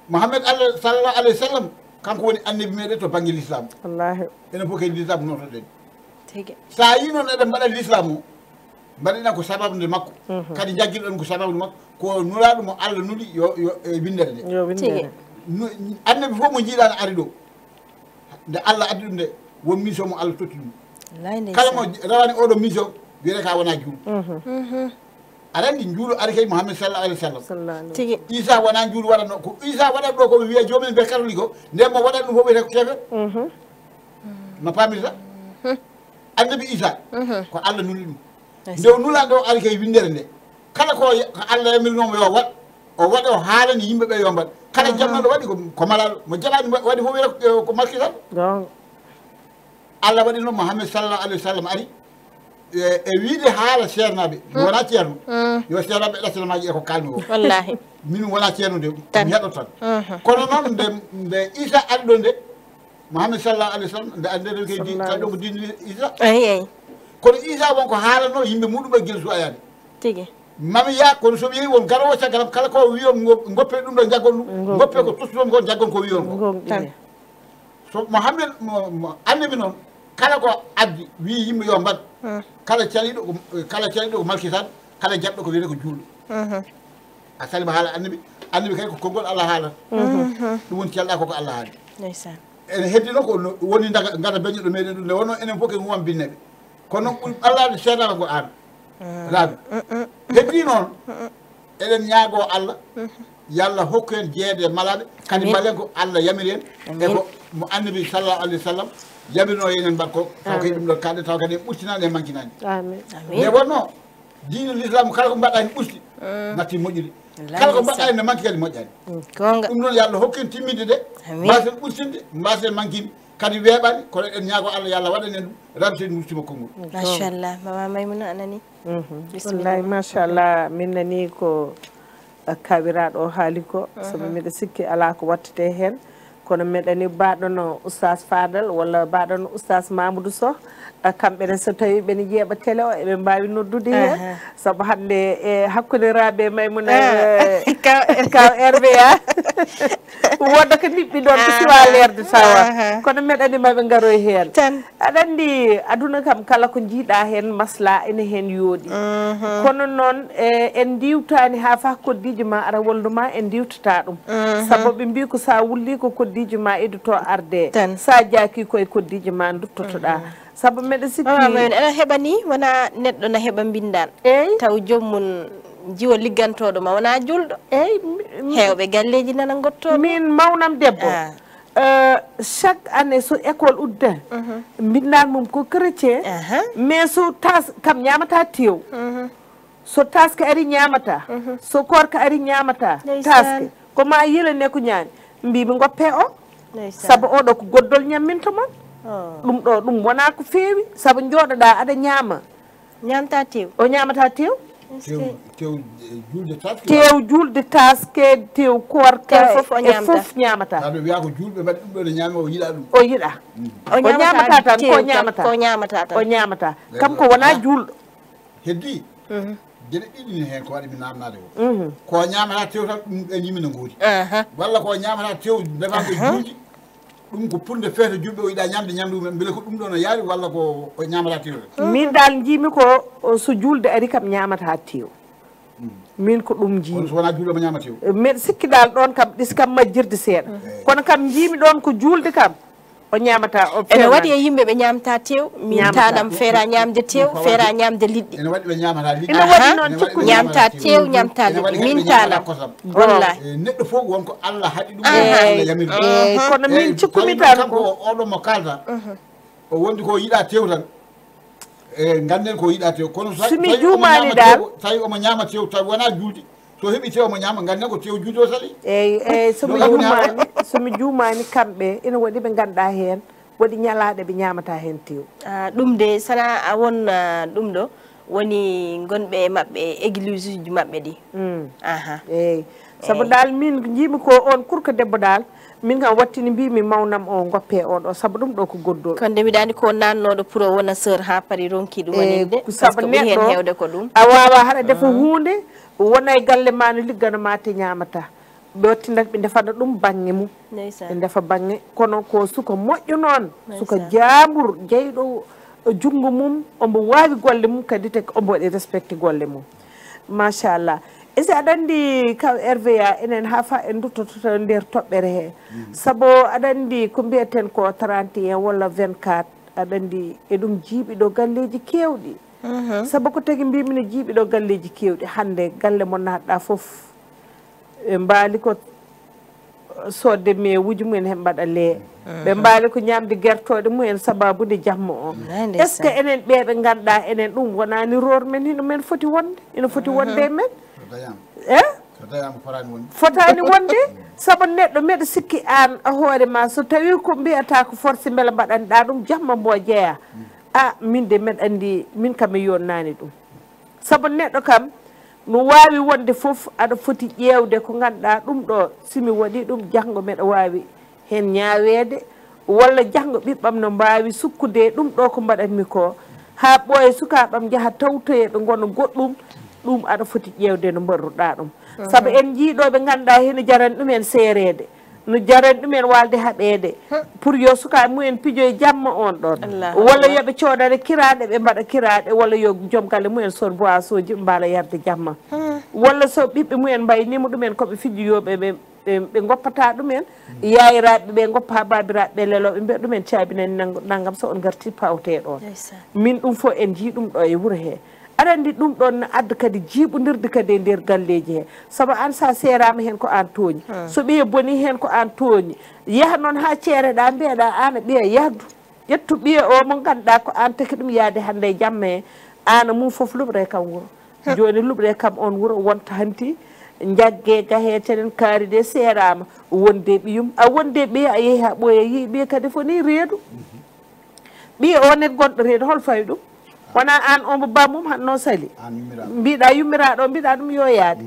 Mouhammad Allah sallallahu alayhi wa sallam kanko woni annabi meɗen to banggue l'islam enen fof kadi l'islam notoɗen sa yi noon eɗen mbaɗa l'islam o mbaɗiɗen ko sababude makko kadi jagguiɗon ko sababude makko ko nuraɗo mo Allah nuɗi yo windere nde annabi fof mo jiiɗano ari ɗo nde Allah addi ɗum nde won mission mo Allah totti ɗum kala mo rawani oɗo mission wiyete ka wona juuɗo aɗa andi juuɗo ari kay Mouhammad sallallahu alayhi wa sallam tigi Isa wona juuɗo waɗatno ko Isa waɗat ɗo koɓe wiya jomumen ɓe catholique o nden mo waɗat ɗum fof wiyete ko kefe no pamirta annabi Isa ko Allah nuli ɗum nde o nulani ɗo ari kay windere nde kala ko Allah yamirnomo yo waɗ o waɗa o haalani yimɓeɓe yo mbaɗ kala jamnoɗo waɗi ko malaɗo mo jaɓani waɗi fof wiyete ko markisal Allah waɗi noon Mouhammad sallallahu alayhi wa sallam ari e wiide haala ceernaɓe mi wona ceerno yo ceernaɓe ɗaccanamaji e ko kalmi o wallahi min wona ceerno nde mi heɗo tan kono noon nde Isa ari ɗo nde Mouhammad sallallahu alayhi wa sallam nde ande ɗo kay kaɗo ko dini Isa eyi kono Isa wonko haalano yimɓe muɗum e guila suwayade tigi mami ya kono somi yeehi won garowo caggalam kala ko wiyon goppe ɗum ɗo jaggon ɗum goppe ko tustuɗon ko jaggon ko wiyon ko so Mouhammad annabi noon kala ko addi wi yimɓe yo mbaɗ kala caliɗo ko malkitan kala jaɓɗo ko wiyete ko juulɗo a salima haala annabi kay ko konngol Allah haalata ɗum woni calɗa koko Allah haali ndeysan ene heddi noon ko woni gada beñoɗo meɗen ɗum nde wonno enen fof ke huwan binneɓe kono noon ɓuri Allah seedata ko an laabi heddi noon eɗen ñaago Allah yallah hokku en jeeyede malaɓe kadi mbalen ko Allah yamiri en e ko mo annabi sallallahu alayhi wa sallam yamirno enen mbaɗ ko taw kadi ɗum ɗon kalɗe taw kadi en ɓurtinani e mankinani nde wonno diine l'islam kala ko mbaɗɗa hen ɓurti natti moƴƴude kala ko mbaɗɗa hen ne manki kadi moƴƴani gonga ɗum noon yallah hokku en timminde de mbasen ɓurtinde mbasen mankinde kadi weeɓani kono eɗen ñaago Allah yallah waɗan en ɗum Rabi Seydi mustima konngol machallah mama Maimouna anani wallahi machallah min nani ko kawiraɗo o haali ko sabu mbiɗa sikki ala ko wattete hen kono meɗani baɗono oustas Fadal walla baɗono oustas Mamadou Sow kamɓene so tawi ɓene ƴeeɓa télé o eɓe mbawi noddude hen saabu hande e hakkude Rabe Maimouna kaw RVA wodda ko niɓɓi ɗon ko siwa lerde tawa kono meɗani maɓe garoy hen aɗa andi aduna kam kala ko jiiɗa hen masla ene hen yooɗi kono noon en diwtani ha fa koddiji ma ara walluma en diwtata ɗum saabu ɓe mbi ko sa wulli ko koddiji ma idoto arde sa jaaki koye koddiji ma duttotoɗa saabu meɗa sikki ene heɓa ni wona neɗɗo na heɓa mbindan eyyi taw jommum jiwo liggantoɗo ma wona julɗo eyyi hewɓe galleji nana gottoɗo min mawnam debbo chaque année so école udda mbindan mum ko chrétien mais so tas kam ñamata tew so taske ari ñamata so korka ari ñamata taske koma yelene ko ñaani mbimi goppe o saabu oɗo ko goddol ñamminto mon ɗum ɗo ɗum wona ko feewi sabu jooɗoɗa aɗa ñaama ñamta tew o ñamata tew tew julde taske tew julde taske tew korka e fof ñamata aɗa wiya ko julɓe mbaɗi ɗum ɗo ne ñaami o yiɗa ɗum o yiɗa o ñamata tan ko ñamata ko ñamata tan o ñamata kam ko wona julɗo heddi gueɗe ɗiɗi ni hen ko waɗi mi namnade o ko ñamata tew tan ɗum ɓen yimina gooti walla ko ñamata tew ndemanɓe julɗi ɗum ko pour nde feete julɓe o yiɗa ñamde ñamde mumen beele ko ɗum ɗo no yaari walla ko ñamata tew min dal jiimi ko so julde ari kam ñamata tew min ko ɗum jiimi so wona julɗo mo ñama tew mbeɗa sikki dal ɗon kam ɗis kam majjirde seeɗa kono kam jiimi ɗon ko julde kam o ñamata o ene waɗi e yimɓe ɓe ñamta tew min tanam feera ñamde tew feera ñamde liɗɗi ene waɗi ɓe ñamata liɗɗi ene waɗi noon cikku ñamta tew ñamta liɗɗi min tanam wallahi neɗɗo fof wonko Allah haɗi ɗum Allah yamirɗum kono min cikkumi tan ko oɗo mo kalta o wondi ko yiɗa tew tan e ganden ko yiɗa tew kono somi juumani dal tawi omo ñama tew tawi wona julde so heeɓi tew omo ñama ganden ko tew julde o sali eyyi somi juumani kamɓe ina waɗi ɓe ganduɗa hen waɗi ñalaɗe ɓe ñamata hen tew ɗum de sana a won ɗum ɗo woni gonɓe maɓɓe église uji maɓɓe ɗi eyyi saabu dal min jiimi ko on kurko debbo dal min kam wattini mbimi mawnam o goppe on ɗo saabu ɗum ɗo ko goddol kono nde wiɗani ko nannoɗo pour o wona sœur ha paari ronki ɗum woninde saabu ɓuri hen hewde ko ɗum a wawa haɗa defa hunde wona e galle ma no ligganoma te ñamata ɓe wattinat ɓe defana ɗum bangge mum ɓe defa bangge kono ko suka moƴƴo noon suka jambur jeyɗo junggo mum omo wawi golle mum kadi te omo waɗi respecté golle mum machallah e si aɗa andi kaw RVA enen ha fa en duttoto nder toɓɓere he saabu aɗa andi ko mbiyeten ko 31 walla 24 aɗa andi e ɗum jiiɓi ɗo galleji kewɗi saabu ko tagui mbimi ne jiiɓi ɗo galleji kewɗi hande galle mo natɗa foof ɓe mbaali ko sodde mewuji mumen he mbaɗa lee ɓe mbaali ko ñamde guertoɗe mumen sababude jamma o est ce que enen ɓeɓe ganduɗa enen ɗum wonani ror men hino men foti wonde ina foti wonde e men fotani wonde saabu neɗɗo meɗa sikki an a hoore ma so tawi ko mbiyata ko forcé beele mbaɗanɗa ɗum jamma mbo jeeya a min de mbeɗa andi min kam mi yonnani ɗum saabu neɗɗo kam no wawi wonde foof aɗa foti ƴewde ko ganduɗa ɗum ɗo simi waɗi ɗum janggo meɗa wawi hen ñawede walla janggo ɓiɓɓam no mbawi sukkude ɗum ɗo ko mbaɗanmi ko ha ɓooya sukaɓam jaaha tawtoye ɓe gona goɗɗum ɗum aɗa foti ƴewde no mbarruɗa ɗum saabu en jiiɗoɓe ganduɗa heno jarani ɗumen seerede no jarani ɗumen walde haɓede pour yo sukaɓe mumen pijoye jamma on ɗon walla yooɓe coodane kiraɗe ɓe mbaɗa kiraɗe walla yo joom galle mumen sod boisson ji ɓe mbaala yarde jamma walla so ɓiɓɓe mumen mbaynima ɗumen koɓe fijiyoɓe ɓe goppata ɗumen yayiraɓe ɓe goppa babiraɓe ɓe leloɓe mbiya ɗumen caabinani naggam so on garti pawte ɗon min ɗum fo en jii ɗum ɗo e wuuro he aɗa andi ɗum ɗon ne adda kadi jiiɓodirde kadi e nder galleji he saabu an sa serama hen ko an tooñi so ɓiye boni hen ko an tooñi yaha noon ha ceereɗa mbiyeɗa an ɓiya yahdu ƴettu ɓiye o mo ganduɗa ko an taki ɗum yaade hande e jamma he ana mum foof luɓre kam wuuro joni luɓre kam on wuuro wonta hanti jagge gahe tenen kaari de serama wonde ɓiyum a wonde ɓiye a yeehi ha ɓooya yi ɓiye kadi foni reedu ɓiye o net gonɗo reedu hol fayi ɗum wona an omo bammum hanno sali mbiɗa yummiraɗo mbiɗa ɗum yo yaade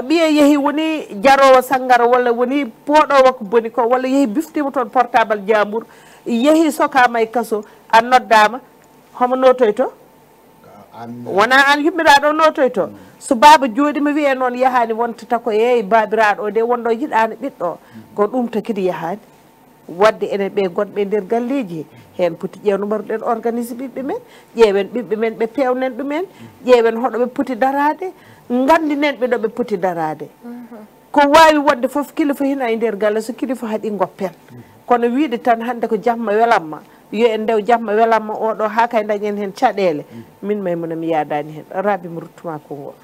ɓiye yeehi woni jarowo sanngara walla woni pooɗowo ko boni ko walla yeehi biftima toon portable jambour yeehi sokama e kaso an noddama homo notoy to wona an yummiraɗo notoy to so baba jooɗima wiye noon yahani wontata ko yeeyi babiraɗo o de wonɗo yiɗani ɓiɗɗo ko ɗum takidi yahani wadde enen ɓe gonɓe nder galleji hen poti ƴewno mbaruɗen organise ɓiɓɓe men ƴeewen ɓiɓɓe men ɓe pewnen ɗumen ƴeewen hoɗo ɓe poti darade gandinen ɓe ɗo ɓe poti darade ko wawi wonde foof kilifa hina e nder galle so kilifa haaɗi goppen kono wiide tan hande ko jamma welamma yo en ndew jamma welamma oɗo ha kay dañen hen caɗele min Maimouna mi yadani hen Raby mi ruttuma konngol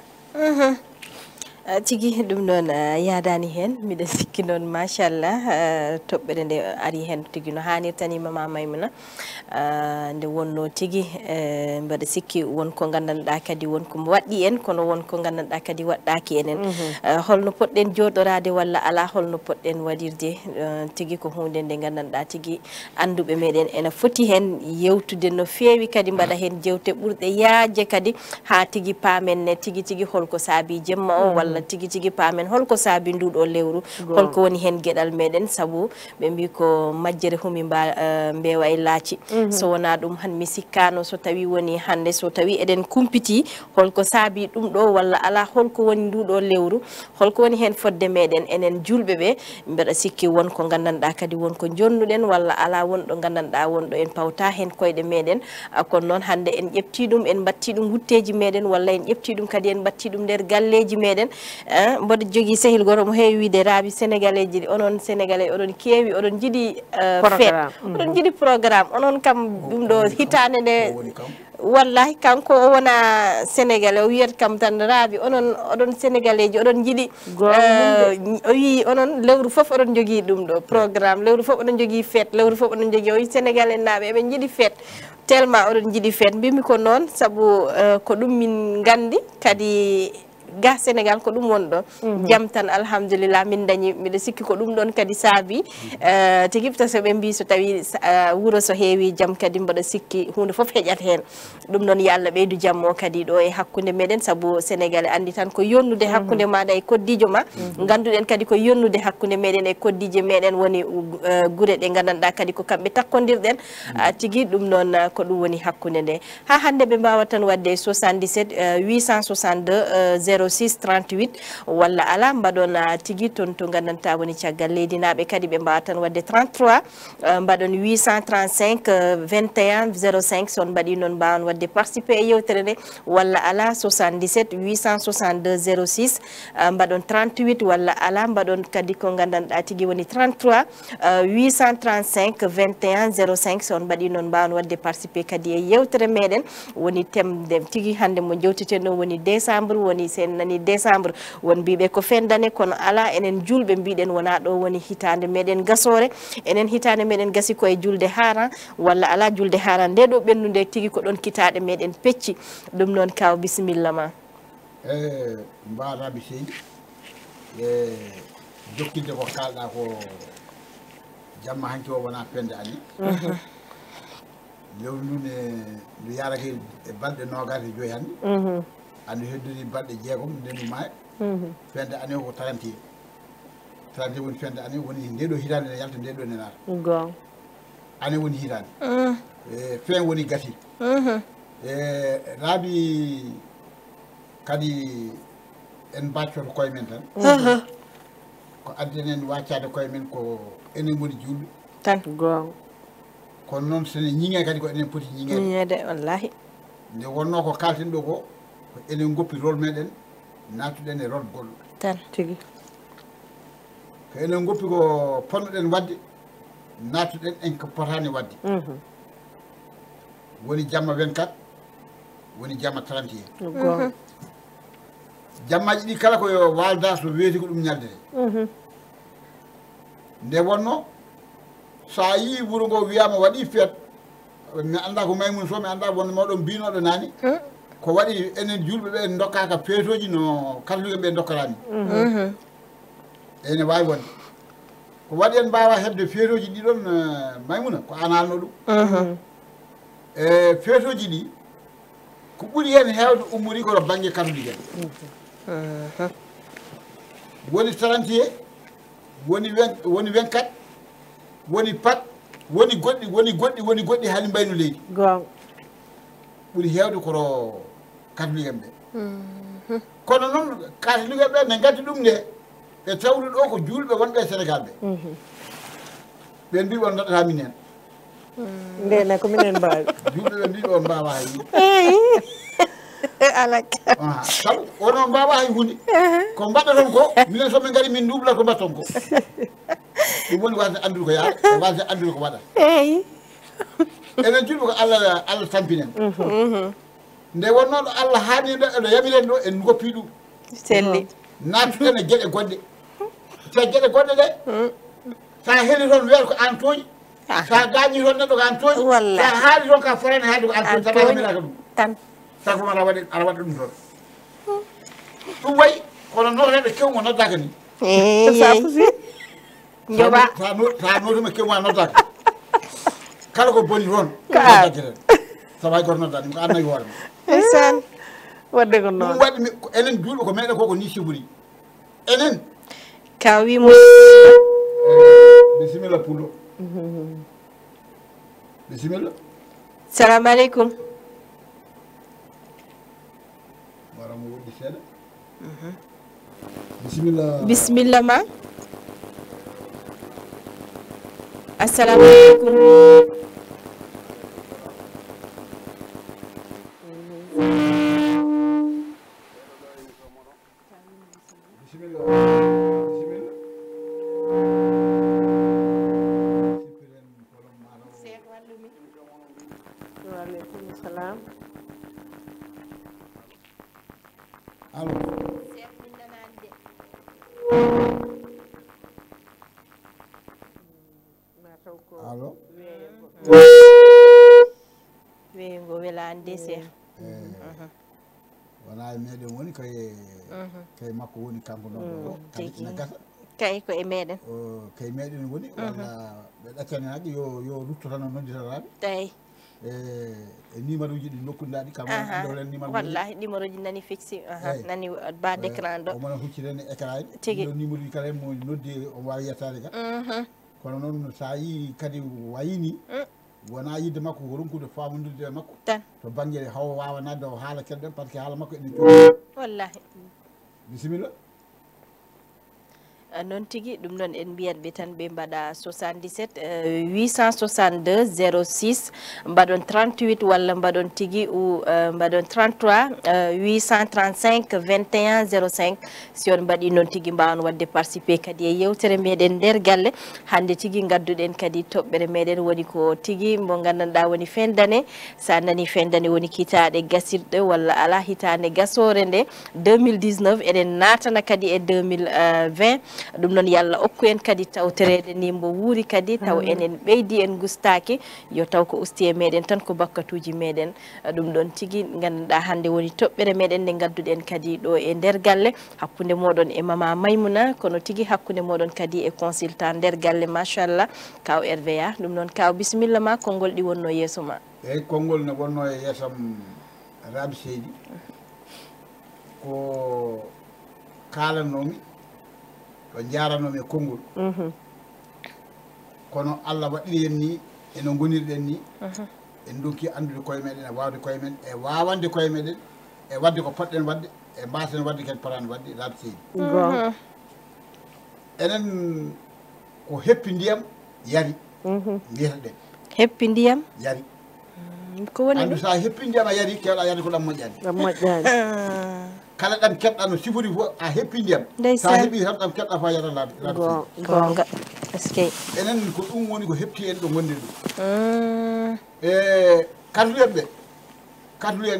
tigi ɗum noon yadani hen miɗen sikki noon machallah toɓɓere nde ari hen tigi no hannirtani Mama Maimouna nde wonno tigi mbaɗa sikki wonko gandanɗa kadi wonko waɗɗi en kono wonko gandanɗa kadi waɗɗaki enen holno poɗɗen joɗorade walla ala holno poɗɗen waɗirde tigi ko hunde nde gandanɗa tigi anduɓe meɗen ene foti hen yewtude no fewi kadi mbaɗa hen jewte ɓurɗe yaajde kadi ha tigi pamen ne tigi tigi holko saabi jemma o walla tigi tigi pamen holko saabi nduɗo lewru holko woni hen gueɗal meɗen saabu ɓe mbi ko majjere humi mbewa e laaci so wona ɗum han mi sikkano so tawi woni hande so tawi eɗen kumpiti holko saabi ɗum ɗo walla ala holko woni nduɗo lewru holko woni hen fodde meɗen enen julɓe ɓe mbeɗa sikki wonko gandanɗa kadi wonko jonnuɗen walla ala wonɗo gandanɗa wonɗo en pawta hen koyɗe meɗen kono noon hande en ƴefti ɗum en batti ɗum wutteji meɗen walla en ƴefti ɗum kadi en batti ɗum nder galleji meɗen mboɗo jogui sehil goto mo heewi wiide raabi sénégalais ji onon sénégalais oɗon keewi oɗon jiiɗi fête oɗon jiiɗi programme onon kam ɗum ɗo hitande nde wallahi kanko o wona sénégalais o wiyata kam tan raabi oɗon sénégalais ji oɗon jiiɗi o wi onon lewru foof oɗon jogui ɗum ɗo programme lewru foof oɗon jogui fête lewru foof oɗon jogui o wi sénégalais naaɓe eɓe jiiɗi fête tellement oɗon jiiɗi fête mbimi ko noon saabu ko ɗum min gandi kadi ga Sénégal ko ɗum woni ɗon jam tan alhamdulillah min dañi mbiɗa sikki ko ɗum ɗon kadi saabi tigi so ɓe mbi so tawi wuuro so heewi jam kadi mbaɗa sikki hunde foof heƴat hen ɗum noon yo Allah ɓeydu jam o kadi ɗo e hakkude meɗen saabu Sénégal andi tan ko yonnude hakkude maɗa e koddijo ma ganduɗen kadi ko yonnude hakkude meɗen e koddije meɗen woni guure ɗe gandanɗa kadi ko kamɓe takkodirɗen tigui ɗum noon ko ɗum woni hakkude nde ha hande ɓe mbawa tan wadde 77 862 06 38 walla ala mbaɗon tigui toon to gandanta woni caggal leydi naaɓe kadi ɓe mbawa tan wadde 33 mbaɗon 835 21 05 son mbaɗi noon mbawan wadde participé e yewtere nde walla ala 77 862 06 mbaɗon 38 walla ala mbaɗon kadi ko gandanɗa tigui woni 33 835 21 05 son mbaɗi noon mbawan wadde participé kadi e yewtere meɗen woni temde tigui hande mo jewteten ɗo woni décembre woni sen nani décembre won mbiɓe ko fendane kono ala enen julɓe mbiɗen wona ɗo woni hitande meɗen gasore enen hitande meɗen gasi koye julde haran walla ala julde haran nde ɗo ɓennude tigui ko ɗon kitaɗe meɗen pecci ɗum noon kaw bisimilla ma mbaraɓe seydi e jokkinde ko kalɗa ko jamma hanki o wona pende ani lewru ndu ndu yarake e balɗe nogas e joyi hande andu heddori balɗe jeegom ndendu maayo fende année ko 31 woni fende année woni ndeɗo hitande ne yalta ndeɗo ne naata gon année woni hitande e fin woni gati e raabi kadi en baccoto koye men tan ko addi enen waccade koye men ko enen goni julɓe tan gon kono noon sene ñiŋe kadi ko enen poti ñiŋede wallahi nde wonno ko kalten ɗo ko enen goppi rôle meɗen natuɗen e rôle goɗɗo tan tigi ko enen goppi ko ponnoɗen wadde natuɗen en ko potani wadde woni jamma 24 woni jamma 31 gon jammaji ɗi kala koyo walda so weeti ko ɗum ñaldete nde wonno sa yi wuuro ngo wiyama waɗi feet mi anda ko Maymouna Sow mi anda wonno mawɗon mbinoɗo nani ko waɗi enen julɓe ɓe en dokkaka feetoji no katolike ɓe dokkarani ene wawi wonde ko waɗi en mbawa hebde feetoji ɗiɗon Maymouna ko an halno ɗum e feetoji ɗi ko ɓuuri hen hewde ummori koto banggue katolike en woni 31 woni 24 woni pat woni goɗɗi hali mbayno leydi gon ɓuuri hewde koto catholique en ɓe kono noon catholique ɓe ne gaddi ɗum nde ɓe tawri ɗo ko julɓe wonɓe e Sénégal ɓe ɓen mbi on daɗata min hen ndene ko minen mbawi julɓe ɓe mbi on mbawa hay alaka sabu wono mbawa hay hunde ko mbaɗɗaton ko minen somin gari min dubla ko mbatton ko ɗum woni wasde andude ko yaata wasde andude ko waɗa eyi enen julɓe ko Allah tampinen nde wonno ɗo Allah haani ɗo eɗo yamiren ɗo en goppi ɗum selli nattuɗen e gueɗe goɗɗe te gueɗe goɗɗe ɗe sa heeli toon wiyata ko an tooñi sa gañi toon neɗɗo ko an tooñi sa haali toon ka forani haalde ko an tooñi saɗa hemiraka ɗum tan sago aɗa waɗa ɗum toon ɗum wayi kono notoɗo kewmo noddaka ni safusi joɓa ta notuma kewmo a noddaka kala ko boni toon noddaketen sabu hay goto noddani ko annayi hoore ma ndeysaan wadde ko ɗum noon waɗi enen julɓe ko meɗen koko ni sibori enen ka wimo bisimilla pullo bisimilla salamu aleykum wara mo woɗɗi seeɗa bisimilla bisimilla ma assalamu aleykum bisimilla bisimilla waaleykum salam alo mataw ko alo weyngo welani de cheikh wona e meɗen woni kay makko woni kanko noon kadi ina gasa kay ko e meɗen kay meɗen woni walla ɓe ɗaccaninaɗi yo rutto tan o nodditataɓe tawi e numéro uji ɗi nokkuɗaɗi kam dowlen numéro wallahi numéro ji nani fixi nani bas d' écran ɗo omona huccirene écran ji Tigi. ɗo numéro uji kala mo noddi o wawi yettade ka kono noon sa yi kadi wayini wona yidde makko ko ronkude famodirde e makko tan to banggue haw wawa nadde o haala keɗɗen par ce que haala makko ene jogui wallahi bisimilla noon tigui ɗum noon en mbiyat ɓe tan ɓe mbaɗa 77 862 06 mbaɗon 38 walla mbaɗon tigui mbaɗon 33 835 21 05 si on mbaɗi noon tigui mbawan wadde participé kadi e yewtere meɗen nder galle hande tigui gadduɗen kadi toɓɓere meɗen woni ko tigui mo gandanɗa woni fin d' année sa nani fin d' année woni hitaɗe gasirɗe walla ala hitande gasore nde 2019 eɗen natana kadi e 2020 ɗum noon yallah okku en kadi tawterede ni mbo wuuri kadi taw enen ɓeydi en gustaki yo taw ko usti e meɗen tan ko bakkatuji meɗen ɗum ɗon tigui gandanɗa hande woni toɓɓere meɗen nde gadduɗen kadi ɗo e nder galle hakkude moɗon e mama Maymouna kono tigui hakkude moɗon kadi e consultant nder galle machallah kaw RVA ɗum noon kaw bisimilla ma konngol ɗi wonno yeeso ma eyyi konngol ne wonno e yeesam Raby Seydi ko kalannomi ɗo jaranomi e konngol kono Allah waɗiri en ni eno gonirɗen ni en donki andude koye meɗen e wawde koye men e wawande koye meɗen e wadde ko poɗɗen wadde e mbasen wadde kadi potani wadde Raby Seydi enen ko heppi ndiyam yari mbiyata ɗen heppi ndiyam yari ko woni andu sa heppi ndiyam a yari kewɗa yarde ko ɗam moƴƴani ɗam moƴƴani kala ɗam keɓɗa no sifori fof a heppi ndiyam sa heeɓi tan ɗam keɓɗa fa yara Raby Seydi gonga eskey enen ko ɗum woni ko hepti en ɗo gonɗen ɗum e kadluyen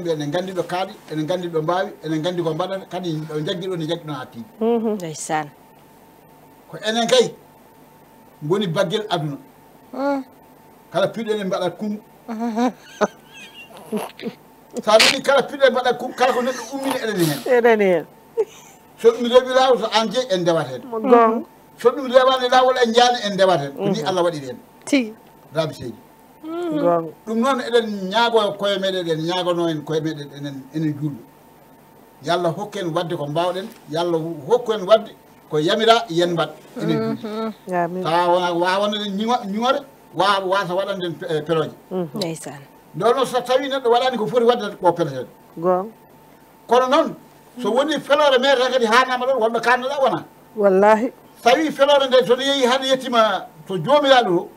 ɓe ene gandi ɗo kaaɗi ene gandi ɗo mbawi ene gandi ko mbaɗata kadi ɗo jaggi ɗo ne jaggi ɗon ha tiiɗi ndeysan ko enen kay goni baggel aduna kala piɗo enen mbaɗat kum sa ɗumi kala piɗo mbaɗat kum kala ko neɗɗo ummini eɗen hen eɗen hen so ɗum rewi lawol so an jeeyi en ndewat hen gon so ɗum rewani lawol en jaani en ndewat hen ko ni Allah waɗiri en tigi Raby Seydi gon ɗum noon eɗen ñaago koye meɗen en ñaagono en koye meɗen enen julɓe yallah hokku en wadde ko mbawɗen yallah hokku en wadde ko yamira yen mbaɗ enen julɓe amin tawa wona wawanoɗen ñuore wasa waɗanden peloje ndeysan ndo noon so tawi neɗɗo waɗani ko foti wadde ko peleten gon kono noon so woni felore meɗen kadi hanama ɗon wonɗo kannoɗa wona wallahi tawi felore nde sono yeehi hade yettima to jomiraɗo to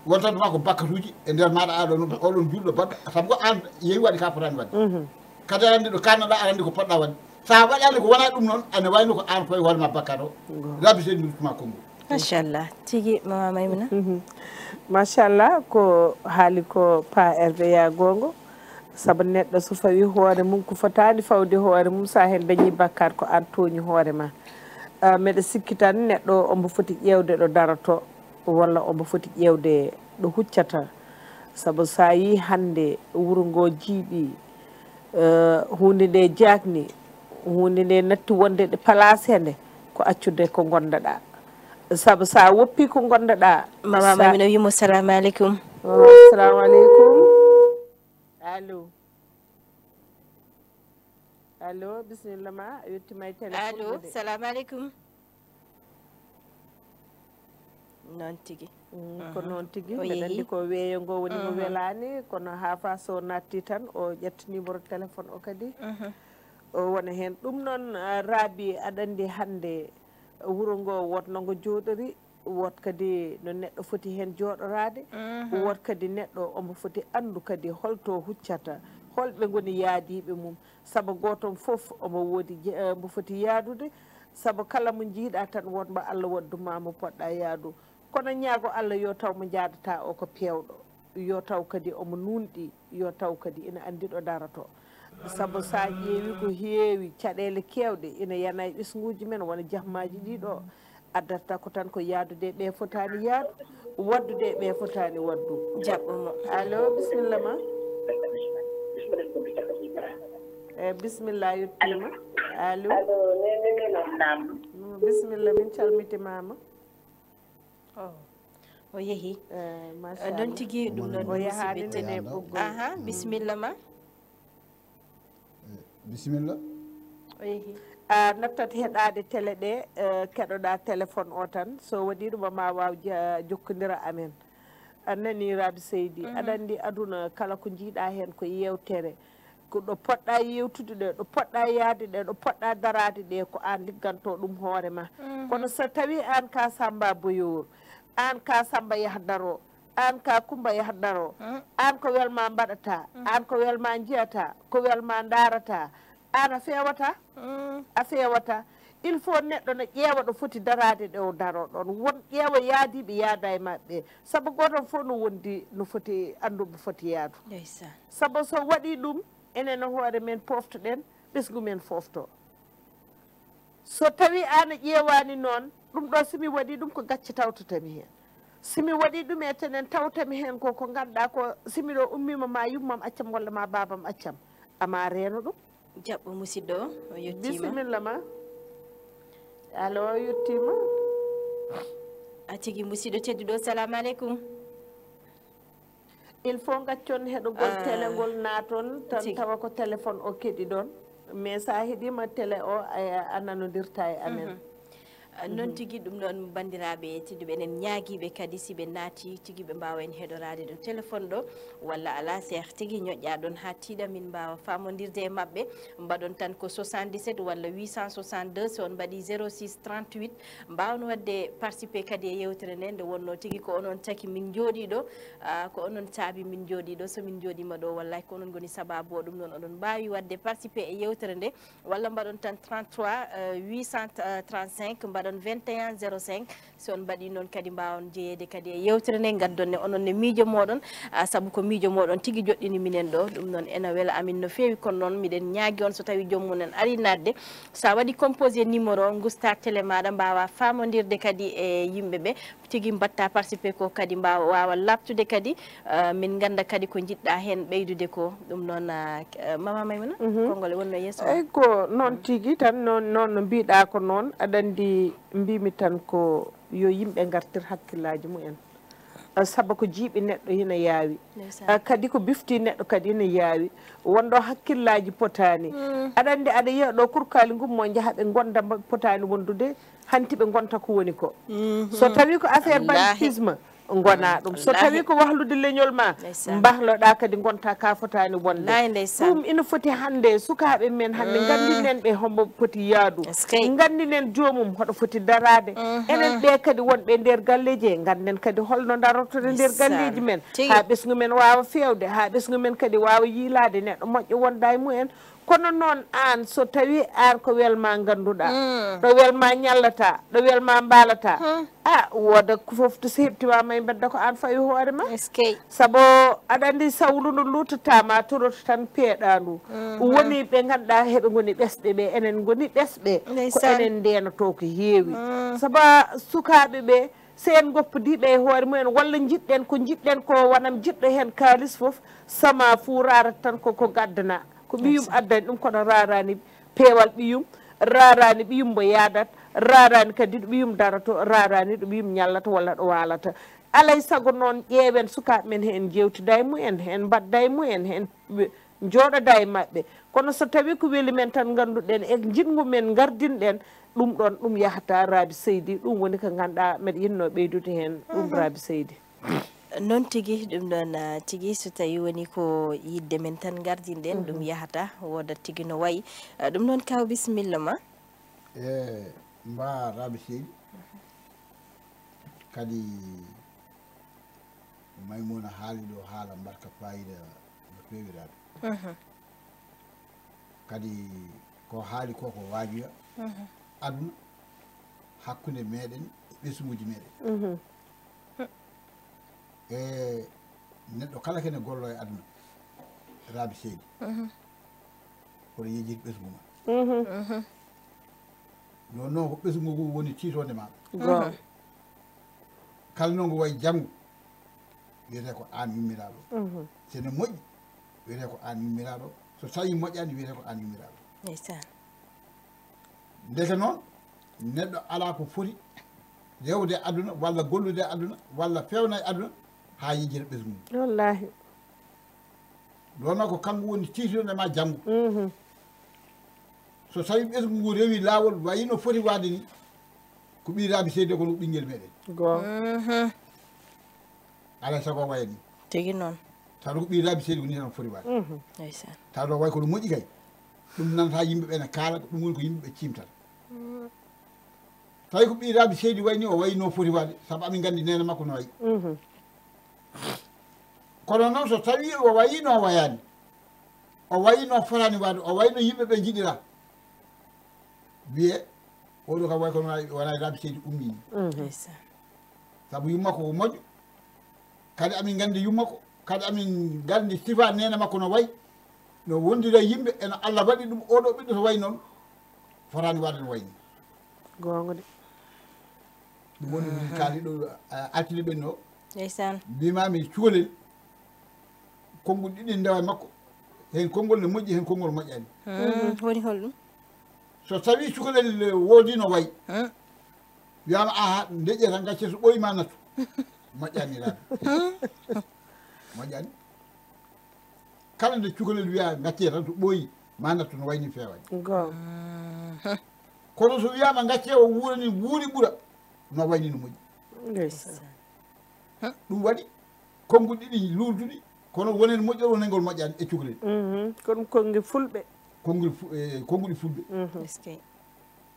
wontatma ko bakkatuji e nder maɗa aɗon oɗon julɗo baɗɗo saabu ko an yeehi waɗi ka potani wadde kadi aɗa andi ɗo kannoɗa aɗa andi ko poɗɗa wadde sa waɗani ko wona ɗum noon ane wayno ko an koye hoorema bakkat o Raby Seydi dutuma konngol machallah tigi mama Maymouna machallah ko haali ko pa RVA gongo sabu neɗɗo so fawi hoore mum ko fotani fawde hoore mum sa hen dañi bakkar ko an toñi hoore ma mbeɗa sikki tan neɗɗo omo foti ƴewde ɗo darato walla omo foti ƴewde ɗo huccata sabu sa yi hande wuro ngo jiiɓi hunde nde jagni hunde nde natti wonde ɗe place hende ko accude ko gondaɗa sabu sa woppi ko gondaɗa mama mamino wimo salamu aleykum assalamu aleykum allo allo bisimilla ma a yettima e téléphone allo salamu aleykum noon tigui ko noon tigui mbeɗa andi ko weeyo ngo woni mo welani kono ha fa so natti tan o ƴetta numéro téléphone o kadi o wona hen ɗum noon Raby aɗa andi hande wuro ngo wotno ngo jooɗori wot kadi no neɗɗo foti hen jooɗorade wot kadi neɗɗo omo foti andu kadi holto huccata holɓe goni yaadiɓe mum saabu goton foof omo woodi mo foti yaadude saabu kala mo jiiɗa tan wonmo Allah wadduma mo poɗɗa yaadu kono ñaago Allah yo taw mo jaadata o ko pewɗo yo taw kadi omo nunɗi yo taw kadi ina andi ɗo darato saabu sa ƴeewi ko heewi caɗele kewɗe ina yana e ɓesguji men wona jahmaji ɗiɗo addata ko tan ko yaadude ɓe fotani yaadu waddude ɓe fotani waddu jaɓɓomo allo bisimilla ma bisimilla yettima allo bisimilla min calmitimama o yeehi machallah ɗon tigui ɗum ɗon o yahani nene ɓoggol aha bisimilla ma bisimilla o yeehi a nattat heɗade télé ɗe keɗoɗa téléphone o tan so waɗi ɗuma ma waw jokkodira amen a nani Raby Seydi aɗa andi aduna kala ko jiiɗa hen ko yewtere ko ɗo poɗɗa yewtude ɗe ɗo poɗɗa yaade ɗe ɗo poɗɗa darade ɗe ko an ligganto ɗum hoore ma kono so tawi an ka Samba Boyour an ka Samba yahdaro an ka Kumba yahdaro an ko welma mbaɗata an ko welma jiyata ko welma darata an a fewata a fewata il faut neɗɗo no ƴeewa ɗo foti darade ɗe o daro ɗon won ƴeewa yaadiɓe yaada e maɓɓe saabu goton fof no wondi no foti anduɓe foti yaadu ndeysan saabu so waɗi ɗum enen hoore men poftoɗen ɓesgu men fofto so tawi an a ƴeewani noon ɗum ɗo somi waɗi ɗum ko gacce tawtatami hen somi waɗi ɗum e tenen tawtami hen ko ganduɗa ko somi ɗo ummima ma yummam accam walla ma babam accam ama reeno ɗum jaɓɓo musidɗo o yettima bisimilla ma allo o yettima a tigui musidɗo tedduɗo salamu aleykum il faut gaccon heɗogol télé ngol natol tan tawa ko téléphone o keɗi ɗon mais sa heeɗima télé o a nanodirta e amen noon tigui ɗum ɗon bandiraɓe tedduɓe enen ñaaguiɓe kadi siɓe naati tigui ɓe mbawa en heɗorade ɗo téléphone ɗo walla ala cheikh tigui ñoƴƴa ɗon ha tiiɗa min mbawa famodirde e mabɓe mbaɗon tan ko 77 walla 862 so on mbaɗi 06 38 mbawno wadde participé kadi e yewtere nde nde wonno tigui ko onon taki min jooɗi ɗo ko onon saabi min jooɗi ɗo somin jooɗima ɗo wallay ko onon goni sababu o ɗum noon oɗon mbawi wadde participé e yewtere nde walla mbaɗon tan 33 835 mbaɗon 21 05 so on mbaɗi noon kadi mbawon jeeyede kadi e yewtere nde gaddonne onon ne miijo moɗon saabu ko miijo moɗon tigui joɗɗini minen ɗo ɗum noon ena weela amin no fewi kono noon miɗen ñaagui on so tawi joomum en ari nadde sa waɗi composé numéro gusta télé maɗa mbawa famodirde kadi e yimɓeɓe tigui mbatta participé ko kadi mbawa wawa labtude kadi min ganda kadi ko jiɗɗa hen ɓeydude ko ɗum noon mama Maymuna konngol wonno yesso eyyi ko noon tigui tan noon no mbiɗa ko noon aɗa andi mbimi tan ko yo yimɓe gartir hakkillaji mumen saabu ko jiiɓi neɗɗo hina yaawi kadi ko bifti neɗɗo kadi hina yaawi wonɗo hakkillaji potani aɗa andi aɗa yiya ɗo kurkali gummo jaaha ɓe gonda potani wondude hanti ɓe gonta ko woni ko so tawi ko affaire banditisme gona ɗum so tawi ko wahlude leñol ma mbahloɗa kadi gonta ka fotani wonde ɗum ina foti hande sukaɓe men hande gandinen ɓe hombo foti yaadu gandinen joomum hoɗo foti darade enen ɓe kadi wonɓe nder galleji e ganden kadi holno darotode nder galleji men ha ɓesgu men wawa fewde ha ɓesgu men kadi wawa yiilade neɗɗo moƴƴo wonda e mumen kono noon an so tawi an ko welma ganduɗa ɗo welma ñallata ɗo welma mbalata a woda ko foof to heɓtimama e mbedda ko an fawi hoorema saabu aɗa andi sawlu ndu lutatama toroto tan peeɗa ndu woni ɓe ganduɗa heɓe goni ɓesɓe ɓe enen goni ɓesɓe ko enen ndenoto ko heewi saabu sukaɓe ɓe so en goppodiɓe e hoore mumen walla jiɗɗen ko wonam jiɗɗo hen kalis foof sama fuu rarat tan koko gaddana ko ɓiyum addani ɗum kono rarani peewal ɓiyum rarani ɓiyum mbo yadat rarani kadi ɗo ɓiyum darato rarani ɗo ɓiyum ñallata walla ɗo walata alay saago noon ƴeewen sukaɓe men hen jewtida e mumen hen mbadda e mumen hen jooɗoda e maɓɓe kono so tawi ko weeli men tan ganduɗen e jingu men gardinɗen ɗum ɗon ɗum yahata Raby Seydi ɗum woni ko ganduɗa mbeɗa yinno ɓeydude hen ɗum Raby Seydi noon tigui ɗum ɗon tigui so tawi woni ko yidde men tan gardinɗen ɗum yahata wodat tigui no wayi ɗum noon kaw bisimilla ma mba Raby Seydi kadi Maimouna haali ɗo haala mbarka fayida no fewiraɗo kadi ko haali ko waajiya aduna hakkude meɗen e ɓesguji meɗen e neɗɗo kala kene gollo e aduna Raby Seydi kono yejit ɓesgu ma non noon ko ɓesgu ngu woni tiitonde ma kala noon ngu wayi janggo wiyete ko an yummiraɗo sene moƴƴi wiyete ko an yummiraɗo so tawi moƴƴani wiyete ko an yummiraɗo ndeke noon neɗɗo ala ko foti rewde aduna walla gollude aduna walla fewna e aduna ha yejjira ɓesgu mum wallahi ɗon noon ko kanko woni tiitonde ma janggo so tawi ɓesgu ngu rewi lawol wayi no foti wade ni ko ɓi Raby Seydi ko no ɓinguel meɗen alay sago waya ni tigui noon tawa ko ɓi Raby Seydi ko ni tan foti wade tawa ɗo way kono moƴƴi kay ɗum nanata yimɓeɓe ne kaala ɗum woni ko yimɓeɓe cimtata tawi ko ɓi Raby Seydi wayni o wayno foti wade saabu amin gandi nene makko no wayi kono noon so tawi o wayino wayani o wayino fotani wade o wayno yimɓeɓe jiɗira wiye oɗo kam way kono wona Raby Seydi ummini saabu yummako ko moƴƴo kadi amin gandi yummako kadi amin gandi sifa nene makko no wayi no wondira yimɓe eno Allah waɗi ɗum oɗo ɓiɗɗo to wayi noon fotani wade no wayni gonga de ɗum woni min kaali ɗo altine ɓenni o ndeysan mbimami cukalel konngol ɗiɗi ndewa makko hen konngol ne moƴƴi hen konngol moƴƴani woni holɗum so tawi cukalel woodi no wayi wiyama aha deƴƴe tan gacce so ɓoyima nattu moƴƴani Raby moƴƴani kala nde cukalel wiya gacce tan so ɓooyi ma nattu no wayni fewani kono so wiyama gacce o wuurani wuuri ɓuura no wayni no moƴƴi ɗum waɗi konngol ɗiɗi lurduɗi kono wonen moƴƴo wonen ngol moƴƴani e cukalel kono konngol fulɓe konnguli fulɓe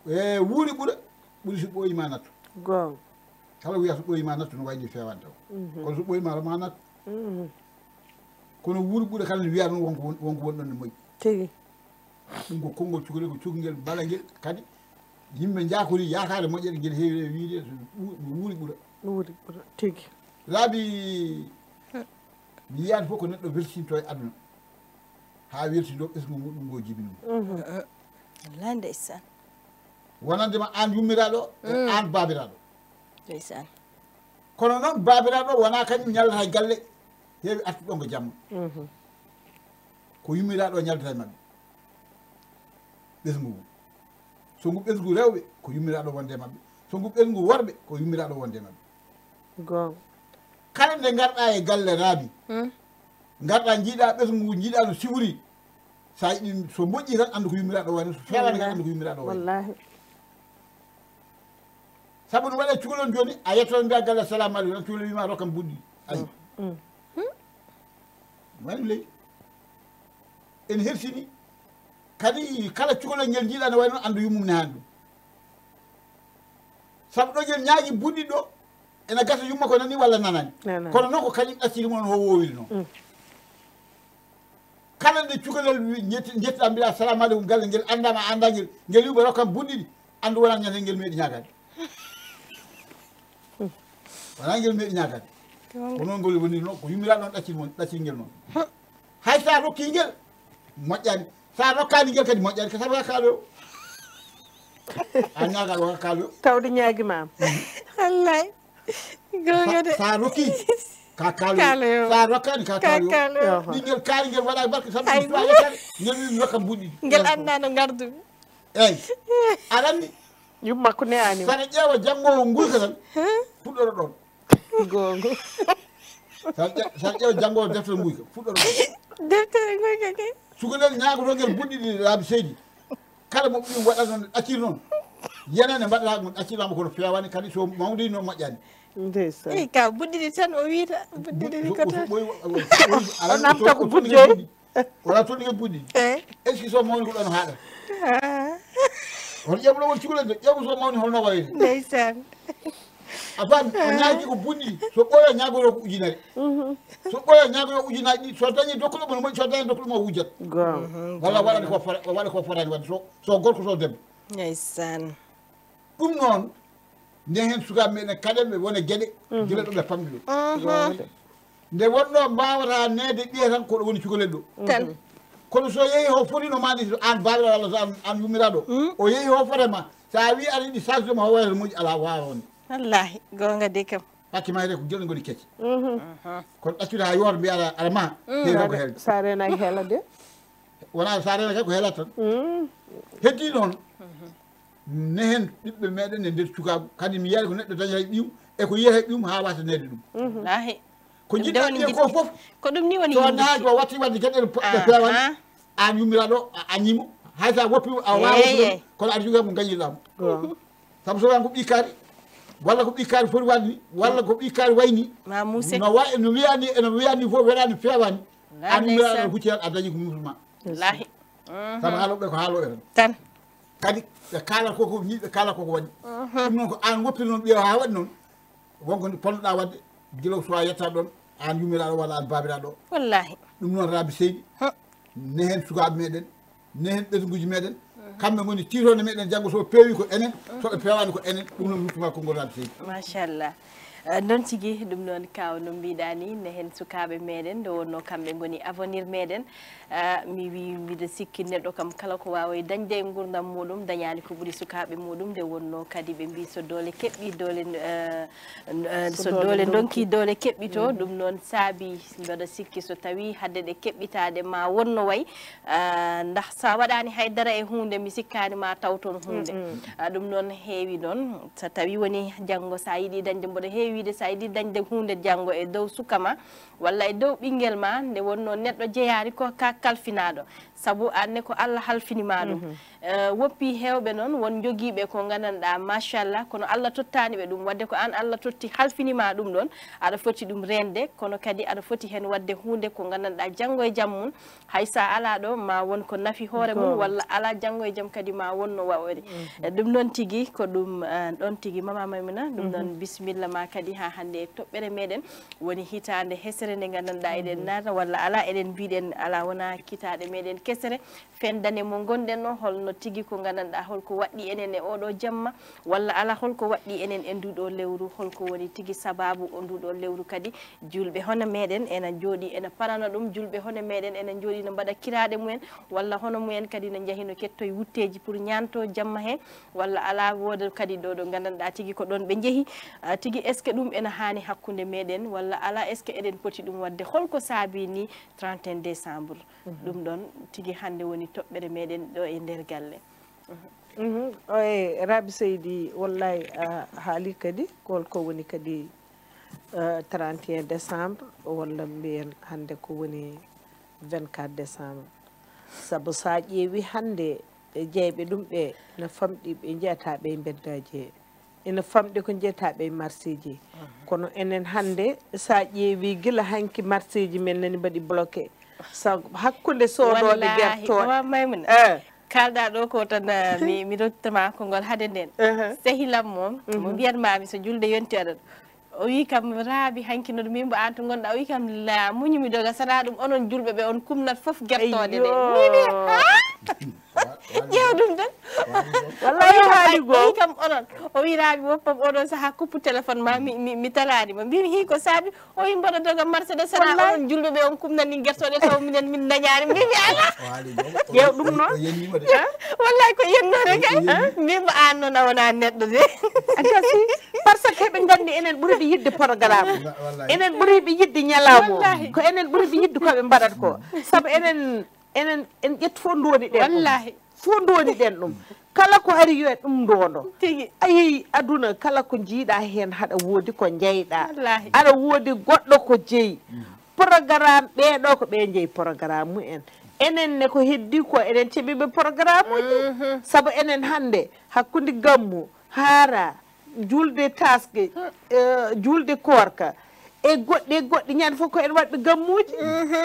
e wuuri ɓuura ɓuuri so ɓooyima nattu kala wiya so ɓooyima nattu no wayni fewani taw kono so ɓooyima ma nattu kono wuuri ɓuura kala ne wiya ɗum wonko woni ɗon ne moƴƴi tigi ɗum ko konngol cukalel ko cukngel bala ngel kadi yimɓe jakori yakare moƴƴere ngel heewi e wiide wuuri ɓuura tigi Raby mi yiyani fof ko neɗɗo welsinto e aduna ha welsido ɓesgu muɗum ngo jibinum wallahi ndeysan wonandema an yummiraɗo e an babiraɗo ndeysan kono noon babiraɗo wona kañum ñaldata e galle heewi artuɗo ngo jamma ko yummiraɗo ñaldata e mabɓe ɓesgu ngu so ngu ɓesgu rewɓe ko yummiraɗo wonde e mabɓe so ngu ɓesgu worɓe ko yummiraɗo wonde e mabɓe kala nde garɗa e galle Raby garɗa jiiɗa ɓesgu ngu jiiɗa no siwri sa yiɗi so moƴƴi tan andu ko yummiraɗo wayno so fewani kan andu ko yummiraɗo wayno saabu ɗum waɗe cukalon joni a yettoto mbiya galle assalamu aleykum tan cukalon wima rokkam buɗɗi ayi wayno leydi en hersini kadi kala cukalon ngel jiiɗa no wayno andu yummum ne hani ɗum saabu ɗo ngel ñaagui buɗɗi ɗo ena gasa yumma ko nani walla nanani kono noon ko kañum ɗacciri moon ho wowiri noon kala nde cukalel jettiɗa mbiɗa salamu aleykum galle ngel andama andagel ngel yuɓe rokkam bunɗiɗi andu wona ñande ngel meeɗi ñagade wona ngel meeɗi ñagade ko noon ngol woni noon ko yummiraɗo noon ɗaccil ngel noon hay sa rokki ngel moƴƴani sa rokkani ngel kadi moƴƴani ko sabu ka kaaloyo a ñagaɗo ka kaaloyo tawde ñaguimama wallay gonga de sa rokki ka kaaloyo sa rokkani ka kaaloyo ɗingel kaali ngel waɗa barke sabu tuwa yettade ngel wi rokkam bunɗiɗi ngel andano gardu eyyi aɗa andi yum makko ne anima saɗa ƴeewa janggowo ngulka tan fuɗɗoro ɗon gongo saɗa ƴeewa janggowo deftere nguyka fuɗɗoro ɗon deftere nguyka ke cukalel ñagotoguel bunɗiɗi laabi seydi kala mo ɓiɗum waɗat noon ɗaccir noon yenane mbaɗata ɗum ɗaccirama kono fewani kadi so mawɗi noon moƴƴani ndeysan eyi ka buddiɗi tan o wiita buddiɗi ko tan o namta ko buddeyi wona toɗɗigue budɗi e est ce que so mawni ko ɗon haɗa hono ƴeɓlo won cukalel de ƴeewu so mawni holno wayde ndeysan a faami o ñaagui ko bunɗi so ɓooya ñagoyo ko ujunere so ɓooya ñagoyo ujunaji ɗi so dañi dokkuɗo mo moƴƴi so dañi dokkuɗo mo wujjat walla waɗani ko waɗa ko fotani wadde so gorko so debbo ndeysan ɗum noon nde hen sukaɓe meɗen kaɗenɓe wone gueɗe gila ɗo ɓe pamɗi ɗo nde wonɗo mbawata nede ɓiye tan koɗo woni cukalel ɗo tan kono so yeehi ho fotino mani an baɓira walla so an yummiraɗo o yeehi ho fotema sa wi aɗa yiɗi charge ma ho wayata moƴƴi ala wawa wonde wallahi gonga de kam hakkima de ko gueɗe goni kecce kono ɗaccude ha yoota mbiya aɗa maha heewi ko heelde sa renaki heela de wona sa renaki ko heelat tan heddi noon ne hen ɓiɓɓe meɗen e nder cukagu kadi mi yiyata ko neɗɗo dañata e ɓiiw e ko yiyata e ɓiiwum ha wasa nede ɗum wallahi ko jiɗɗa ɓiye ko foof ko ɗum ni woni so naaji o watti wadde gueɗɗe ɗe pewani an yummiraɗo a ñimo hay sa woppi a wawa kono aɗa jogui mo gañirɗamo saabu so wan ko ɓikkari walla ko ɓikkari foti wadde ni walla ko ɓikkari wayni ma muse no way no wiyani eno wiyani fof weɗani fewani an yummiraɗo aɗa hucci tan a dañi ko musulma wallahi saabu haaloɓe ko haaloɓe tan kadi ɓe kala koko ñi ɓe kala koko waɗi ɗum noon ko an woppiri noon ɓiyewa ha waɗi noon wonko ponnoɗa wadde guila so a yetta ɗon an yummiraɗo walla an babiraɗo wallahi ɗum noon raabi seydi ne hen sukaɓe meɗen ne hen ɓesguji meɗen kamɓe goni tirone meɗen janggo so peewi ko enen soɓe pewani ko enen ɗum noon luttuma konngol raabi seydi machallah noon tigui ɗum noon kaw no mbiɗa ni ne hen sukaɓe meɗen nde wonno kamɓe goni avenir meɗen mi wi mbiɗa sikki neɗɗo kam kala ko wawa dañde e gurdam muɗum dañani ko ɓuuri sukaɓe muɗum nde wonno kadi ɓe mbi so doole keɓɓi doole so doole donki doole keɓɓi to ɗum noon saabi mbeɗa sikki so tawi hadde ɗe keɓɓitade ma wonno way ndax sa waɗani haydara e hunde mi sikkani ma taw toon hunde ɗum noon heewi noon so tawi woni janggo sa yiiɗi dañde mboɗo heewi wiide sa yiiɗi dañde hunde janggo e dow sukama walla e dow ɓinguel ma nde wonno neɗɗo jeeyani ko ka kalfinaɗo saabu anne ko Allah halfinima ɗum woppi hewɓe noon won joguiɓe ko gandanɗa machallah kono Allah tottani ɓe ɗum wadde ko an Allah totti halfinima ɗum ɗon aɗa foti ɗum rende kono kadi aɗa foti hen wadde hunde ko gandanɗa janggo e jaam mum haysa ala ɗo ma won ko nafi hoore mum walla ala janggo e jaam kadi ma wonno waɗori ɗum noon tigui ko ɗum ɗon tigui Mama Maimouna ɗum ɗon bisimilla ma kadi ha hande e toɓɓere meɗen woni hitande hesere nde gandanɗa eɗen nata walla ala eɗen mbiɗen ala wona kitaɗe meɗen kesere fendane mo gonɗen o holno tigui ko gandanɗa holko waɗɗi enen e oɗo jamma walla ala holko waɗɗi enen e nduɗo lewru holko woni tigui sababu o nduɗo lewru kadi julɓe hono meɗen ena jooɗi ena parana ɗum julɓe hono meɗen ena jooɗi no mbaɗa kiraɗe mumen walla hono mumen kadi no jeehi no kettoye wutteji pour ñanto jamma he walla ala woda kadi ɗo ɗo gandanɗa tigui ko ɗon ɓe jeehi tigui est ce que ɗum ena hani hakkude meɗen walla ala est ce que eɗen poti ɗum wadde holko saabi ni 31 décembre ɗum ɗon tigui hande woni toɓɓere meɗen ɗo e nder galle oye Rabi Seydi wallahi haali kadi ko woni kadi 31 décembre walla mbiyen hande ko woni 24 décembre saabu sa ƴeewi hande jeyɓe ɗum ɓe no famɗi ɓe jeyataɓe e beddaji ene famɗi ko jeyataɓe e marché ji kono enen hande sa ƴeewi guila hanki marché ji men nani mbaɗi bloqué sabu hakkude sodoɓe guertoɗe Maimouna kalɗa ɗo ko tan mi rottama konngol hade nden sehilam moom mo mbiyatmami so julde yonti aɗa o wi kam raabi hankinoɗo min mbo an to gonɗa o wi kam la muñumi doga sana ɗum onon julɓe ɓe on kumnat fof guertode ɗe mimi ƴeew ɗum tan wallahi haali o wi kam onon o wi raabi woppam oɗon saaha kuppu téléphone ma mi talanima mbimi hi ko saabi o wi mboɗo doga marché de sana onon julɓe ɓe on kumnani guertoɗe taw minen min dañani mbimi ala ƴeew ɗum noon wallahi ko yennore kay mbimo an noon a wona neɗɗo de a gasi par ce que heɓe gandi enen ɓuuri ɓe yidde programme enen ɓuuri ɓe yidde ñalawma ko enen ɓuuri ɓe yidde koɓe mbaɗat ko saabu enen en ƴettu fof ndoni ɗen wallahi fof ndoni ɗen ɗum kala ko ari yo e ɗum ndono tigi a yeehi aduna kala ko jiiɗa hen haɗa woodi ko jeyɗa wallahi aɗa woodi goɗɗo ko jeeyi programme ɓeɗo ko ɓe jeeyi programme mumen enen ne ko heddi ko enen ceɓiɓe programme uji saabu enen hande hakkude gammu haara julde taske julde korka e goɗɗi ñande fof ko en waɗɓe gammuji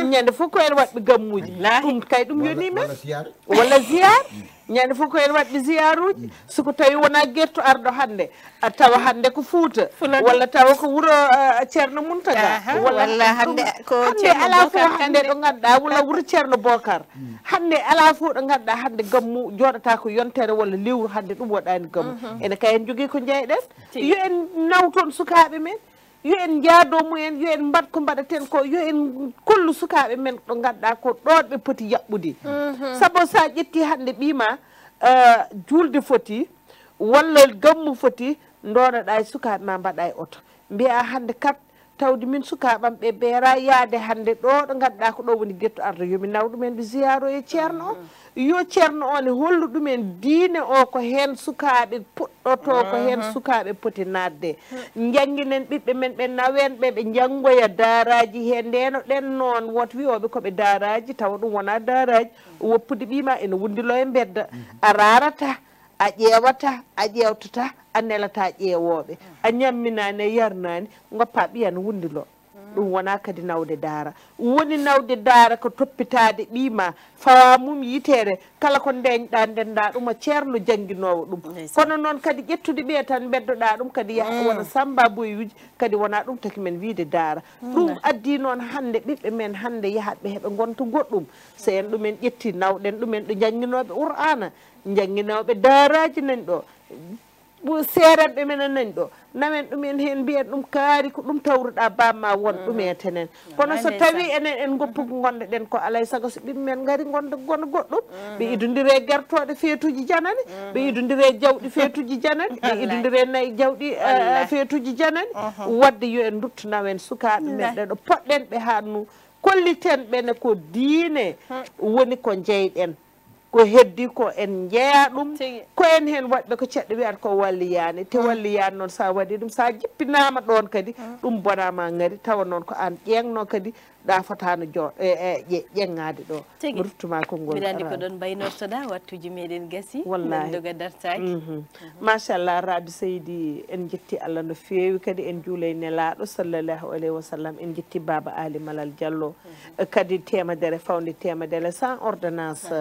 ñande fof ko en waɗɓe gammuji ɗum kay ɗum yoni men walla ziyar ñande fof ko en waɗɓe ziyaruji soko tawi wona guerto arɗo hande a tawa hande ko Fouta walla tawa ko wuuro ceerno Muntaga walla hande ko ala fof hande ɗo ganduɗa walla wuuro ceerno Bocar hande ala fof ɗo ganduɗa hande gammu joɗata ko yontere walla lewru hande ɗum waɗani gammu ene kay en jogui ko jeyɗen yo en nawton sukaɓe men yo en jaado mumen yo en mbat ko mbaɗaten ko yo en kollu sukaɓe men ɗo ganduɗa ko ɗon ɓe poti yaɓɓude saabu sa ƴetti hande ɓima julde foti walla gammu foti donoɗa e sukaɓe ma mbaɗa e oto mbiya hande kat tawde min sukaɓam ɓe beera yaade hande ɗo ɗo ganduɗa ko ɗo woni guetto ardo yomi naw ɗumen ɓe ziyaro e ceerno o yo ceerno o ne hollu ɗumen diine o ko hen sukaɓe puɗɗoto ko hen sukaɓe poti nadde jangguinen ɓiɓɓe men ɓe nawen ɓe ɓe janggoya daaraji he ndeno ɗen noon woto wiyoɓe koɓe daaraji tawa ɗum wona daaraji woppude ɓima ene wundilo e bedda a rarata a ƴeewata a ƴeewtata a nelata ƴeewoɓe a ñamminani a yarnani goppa ɓiyan wundilo ɗum wona kadi nawde daara woni nawde daara ko toppitade ɓima fawa mum yitere kala ko ndeñɗa ndenda ɗum o ceerno jangguinowo ɗum kono noon kadi ƴettude ɓiya tan beddoɗa ɗum kadi yaha wona samba boyuji kadi wona ɗum taki men wiide daara ɗum addi noon hande ɓiɓɓe men hande yahatɓe heɓe gonta goɗɗum so en ɗumen ƴetti nawɗen ɗumen ɗo jangguinoɓe Qur'ana jangguinoɓe daaraji nani ɗo seeranɓe men nani ɗo namen ɗumen hen mbiyen ɗum kaari ko ɗum tawruɗa bamma won ɗumetenen kono so tawi enen en goppugo gonɗoɗen ko alay saago so ɓiɓɓe men gaari gonda gona goɗɗum ɓe idodire guertoɗe feetuji janani ɓe idodire jawɗi feetuji janani ɓe idodire nayyi jawɗi feetuji janani wadde yo en dutto nawen sukaɓe men ɗeɗo poɗɗen ɓe hannu kolliten ɓene ko diine woni ko jeyɗen ko heddi ko en jeeya ɗum ko en hen waɗɓe ko ceɗɗo wiyata ko walliyani te walliyani noon sa waɗi ɗum sa jippinama ɗon kadi ɗum bonama ngari tawa noon ko an ƴeengno kadi ɗa fotano ƴeŋŋade ɗo mi ruttuma konngol mbiɗa andi ko ɗon mbaynortoɗa wattuji meɗen gasi wallahi doga dartaki machallah Raby Seydi en jetti Allah no fewi kadi en juulay nelaɗo sallllahu alayhi wa sallam en jetti Baba Ali Malal Diallo kadi temedere fawde temedere sans ordonnance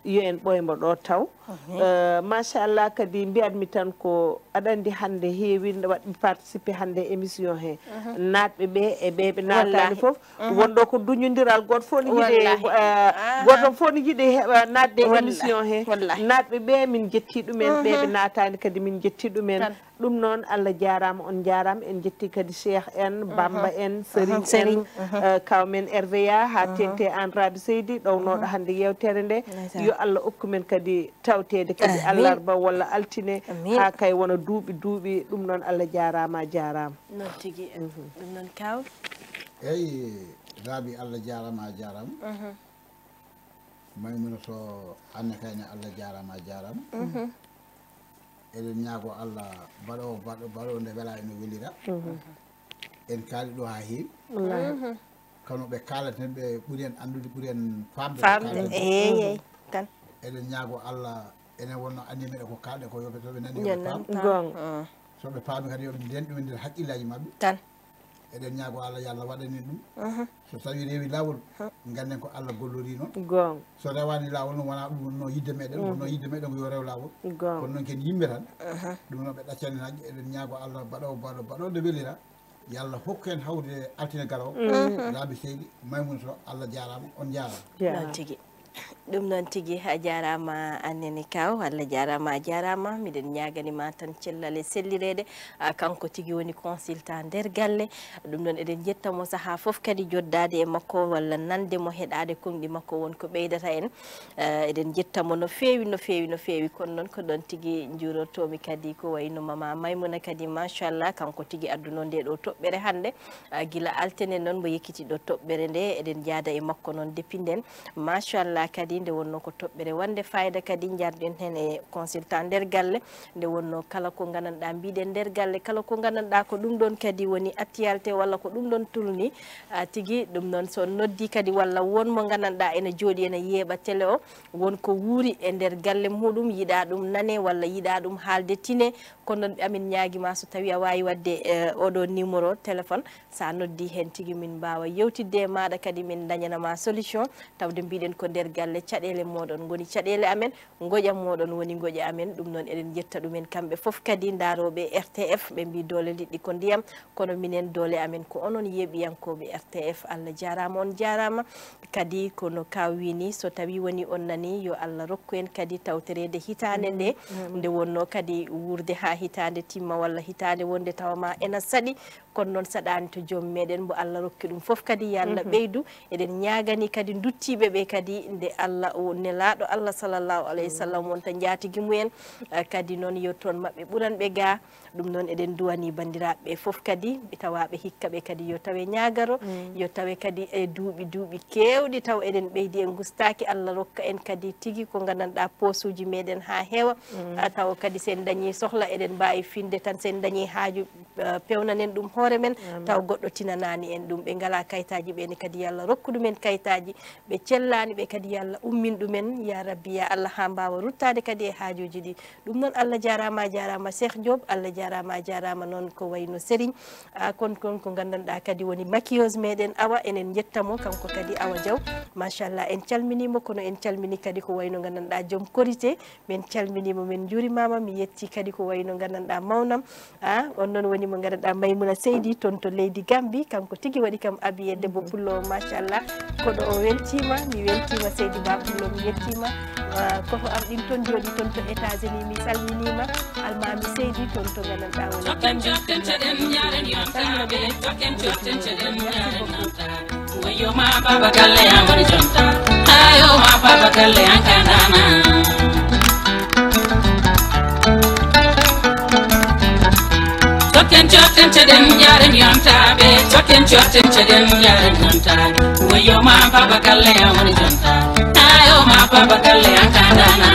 yo en ɓoymo ɗo taw machallah kadi mbiyatmi tan ko aɗa andi hande heewi waɗɓe participé hande émission he natɓe ɓe e ɓeɓe natani foof wonɗo ko duñodiral goto fof ne yiiɗe goto fof ne yiiɗe natde émission he natɓe ɓe min jetti ɗumen ɓeɓe natani kadi min jetti ɗumen ɗum noon Allah jarama on jarama en jetti kadi Cheikh en Bamba en Serigne en kawmen RVA ha tengte an Raby Seydi ɗownoɗo hande yewtere nde yo Allah hokkumen kadi tawtede kadi allarba walla altine ha kay wona duuɓi ɗum noon Allah jarama jarama non tigui ɗum noon kaw eyyi Raby Allah jarama jarama Maymuna so anne kayne Allah jarama jarama eɗen ñaago Allah baɗo nde wela ene welira en kaali ɗo ha heewi kono ɓe kaalaten ɓe ɓuuri en andude ɓuuri en famde eyyi tan eɗen ñaago Allah enen wonno anni meɗen ko kalɗe ko yoɓe toɓe nani yoɓe paam gonga soɓe paami kadi yoɓe nden ɗumen nder haqqillaji mabɓe tan eɗen ñaago Allah yo Allah waɗanen ɗum so tawi rewi lawol ganden ko Allah gollori noon gonga so rewani lawol noon wona ɗum wonno yidde meɗen wonno yidde meɗen ko yo rew lawol kono noon ken yimɓe tan ɗum noon ɓe ɗaccane najƴe eɗen ñaago Allah baɗowo nde welira yalla hokku en hawde altine garo Rabi Seydi Maymouna Sow Allah jarama on jarama non tigi ɗum noon tigi a jarama annene kaw Allah jarama a jarama miɗen ñaganima tan cellal e sellirede kanko tigi woni consultant nder galle ɗum noon eɗen jettamo saaha foof kadi joddade e makko walla nande mo heɗade konɗi makko wonko ɓeydata en eɗen jettamo no fewi no fewi no fewi kono noon ko ɗon tigi jurortomi kadi ko wayno mama Maymouna kadi machallah kanko tigi adduno nde ɗo toɓɓere hande guila altene noon mo yekkiti ɗo toɓɓere nde eɗen jaada e makko noon depuis nden machallah kadi nde wonno ko toɓɓere wonde fayida kadi jarɗen hen e consultant nder galle nde wonno kala ko gandanɗa mbiɗen nder galle kala ko gandanɗa ko ɗum ɗon kadi woni actualité walla ko ɗum ɗon tulni tigui ɗum noon so noddi kadi walla won mo gandanɗa ene jooɗi ene yeeɓa télé o wonko wuuri e nder galle muɗum yiɗa ɗum nane walla yiɗa ɗum haalde tine kono noon amin ñaaguima so tawi a wawi wadde oɗo numéro téléphone sa noddi hen tigui min mbawa yewtidde e maɗa kadi min dañanama solution tawde mbiɗen ko nder galle caɗele moɗon goni caɗele amen goƴam moɗon woni goƴa amen ɗum noon eɗen jetta ɗumen kamɓe foof kadi daroɓe RTF ɓe mbi doole liɗɗi ko ndiyam kono minen doole amen ko onon yeeɓiyankoɓe RTF Allah jarama on jarama kadi kono kaw wini so tawi woni on nani yo Allah rokku en kadi tawterede hitande nde nde wonno kadi wurde ha hitande timma walla hitande wonde tawama ena saɗi kono noon saɗani to joom meɗen mbo Allah rokki ɗum foof kadi yo Allah ɓeydu eɗen ñagani kadi duttiɓe ɓe kadi nde Allah o nelaɗo Allah sallllahu alayhi wa sallam wonta jaatigui mumen kadi noon yo toon mabɓe ɓuranɓe ga ɗum noon eɗen duwani bandiraɓe foof kadi tawaɓe hikkaɓe kadi yo tawe ñagaro yo tawe kadi e duuɓi kewɗi taw eɗen ɓeydi en gustaki Allah rokka en kadi tigui ko gandanɗa posuji meɗen ha heewa taw kadi sen dañi sohla eɗen mbawi finde tan sen dañi haaju pewnanen ɗum hoore men taw goɗɗo tinanani en ɗum ɓe ngala kayitaji ɓeni kadi yo Allah rokku ɗumen kayitaji ɓe cellani ɓe kadi yo Allah ummin ɗumen ya rabbi ya Allah ha mbawa ruttade kadi e haajuji ɗi ɗum noon Allah jarama jarama Cheikh Diop Allah jarama noon ko wayno Serigne kon ko gandanɗa kadi woni maquilleuse meɗen Awa enen jettamo kanko kadi Awa Diaw machallah en calminimo kono en calmini kadi ko wayno gandanɗa joom korité min calminimo min juurimama mi yetti kadi ko wayno gandanɗa mawnam on noon woni mo gandanɗa Maymouna Seydi toon to leydi Gambie kanko tigui waɗi kam abiye debbo pullo machallah koɗo o weltima mi weltima Seydi Ba pullo mi yettima koko am ɗin toon jooɗi toon to États-Unis mi salminima almami Seydi toon to gandanɗa woni wayo ma baba galle ya woni jonta ayo ma baba galle an kanana Chokken chaden yaren yontaɓe chokken chaden yaren yontaɓe wayo ma baba galle ya woni jonta ayo ma baba galle an kanana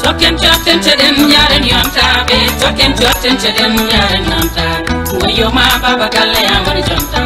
Chokken chaden yaren yontaɓe chokken chaden yaren yontaɓe wayo ma baba galle ya woni jonta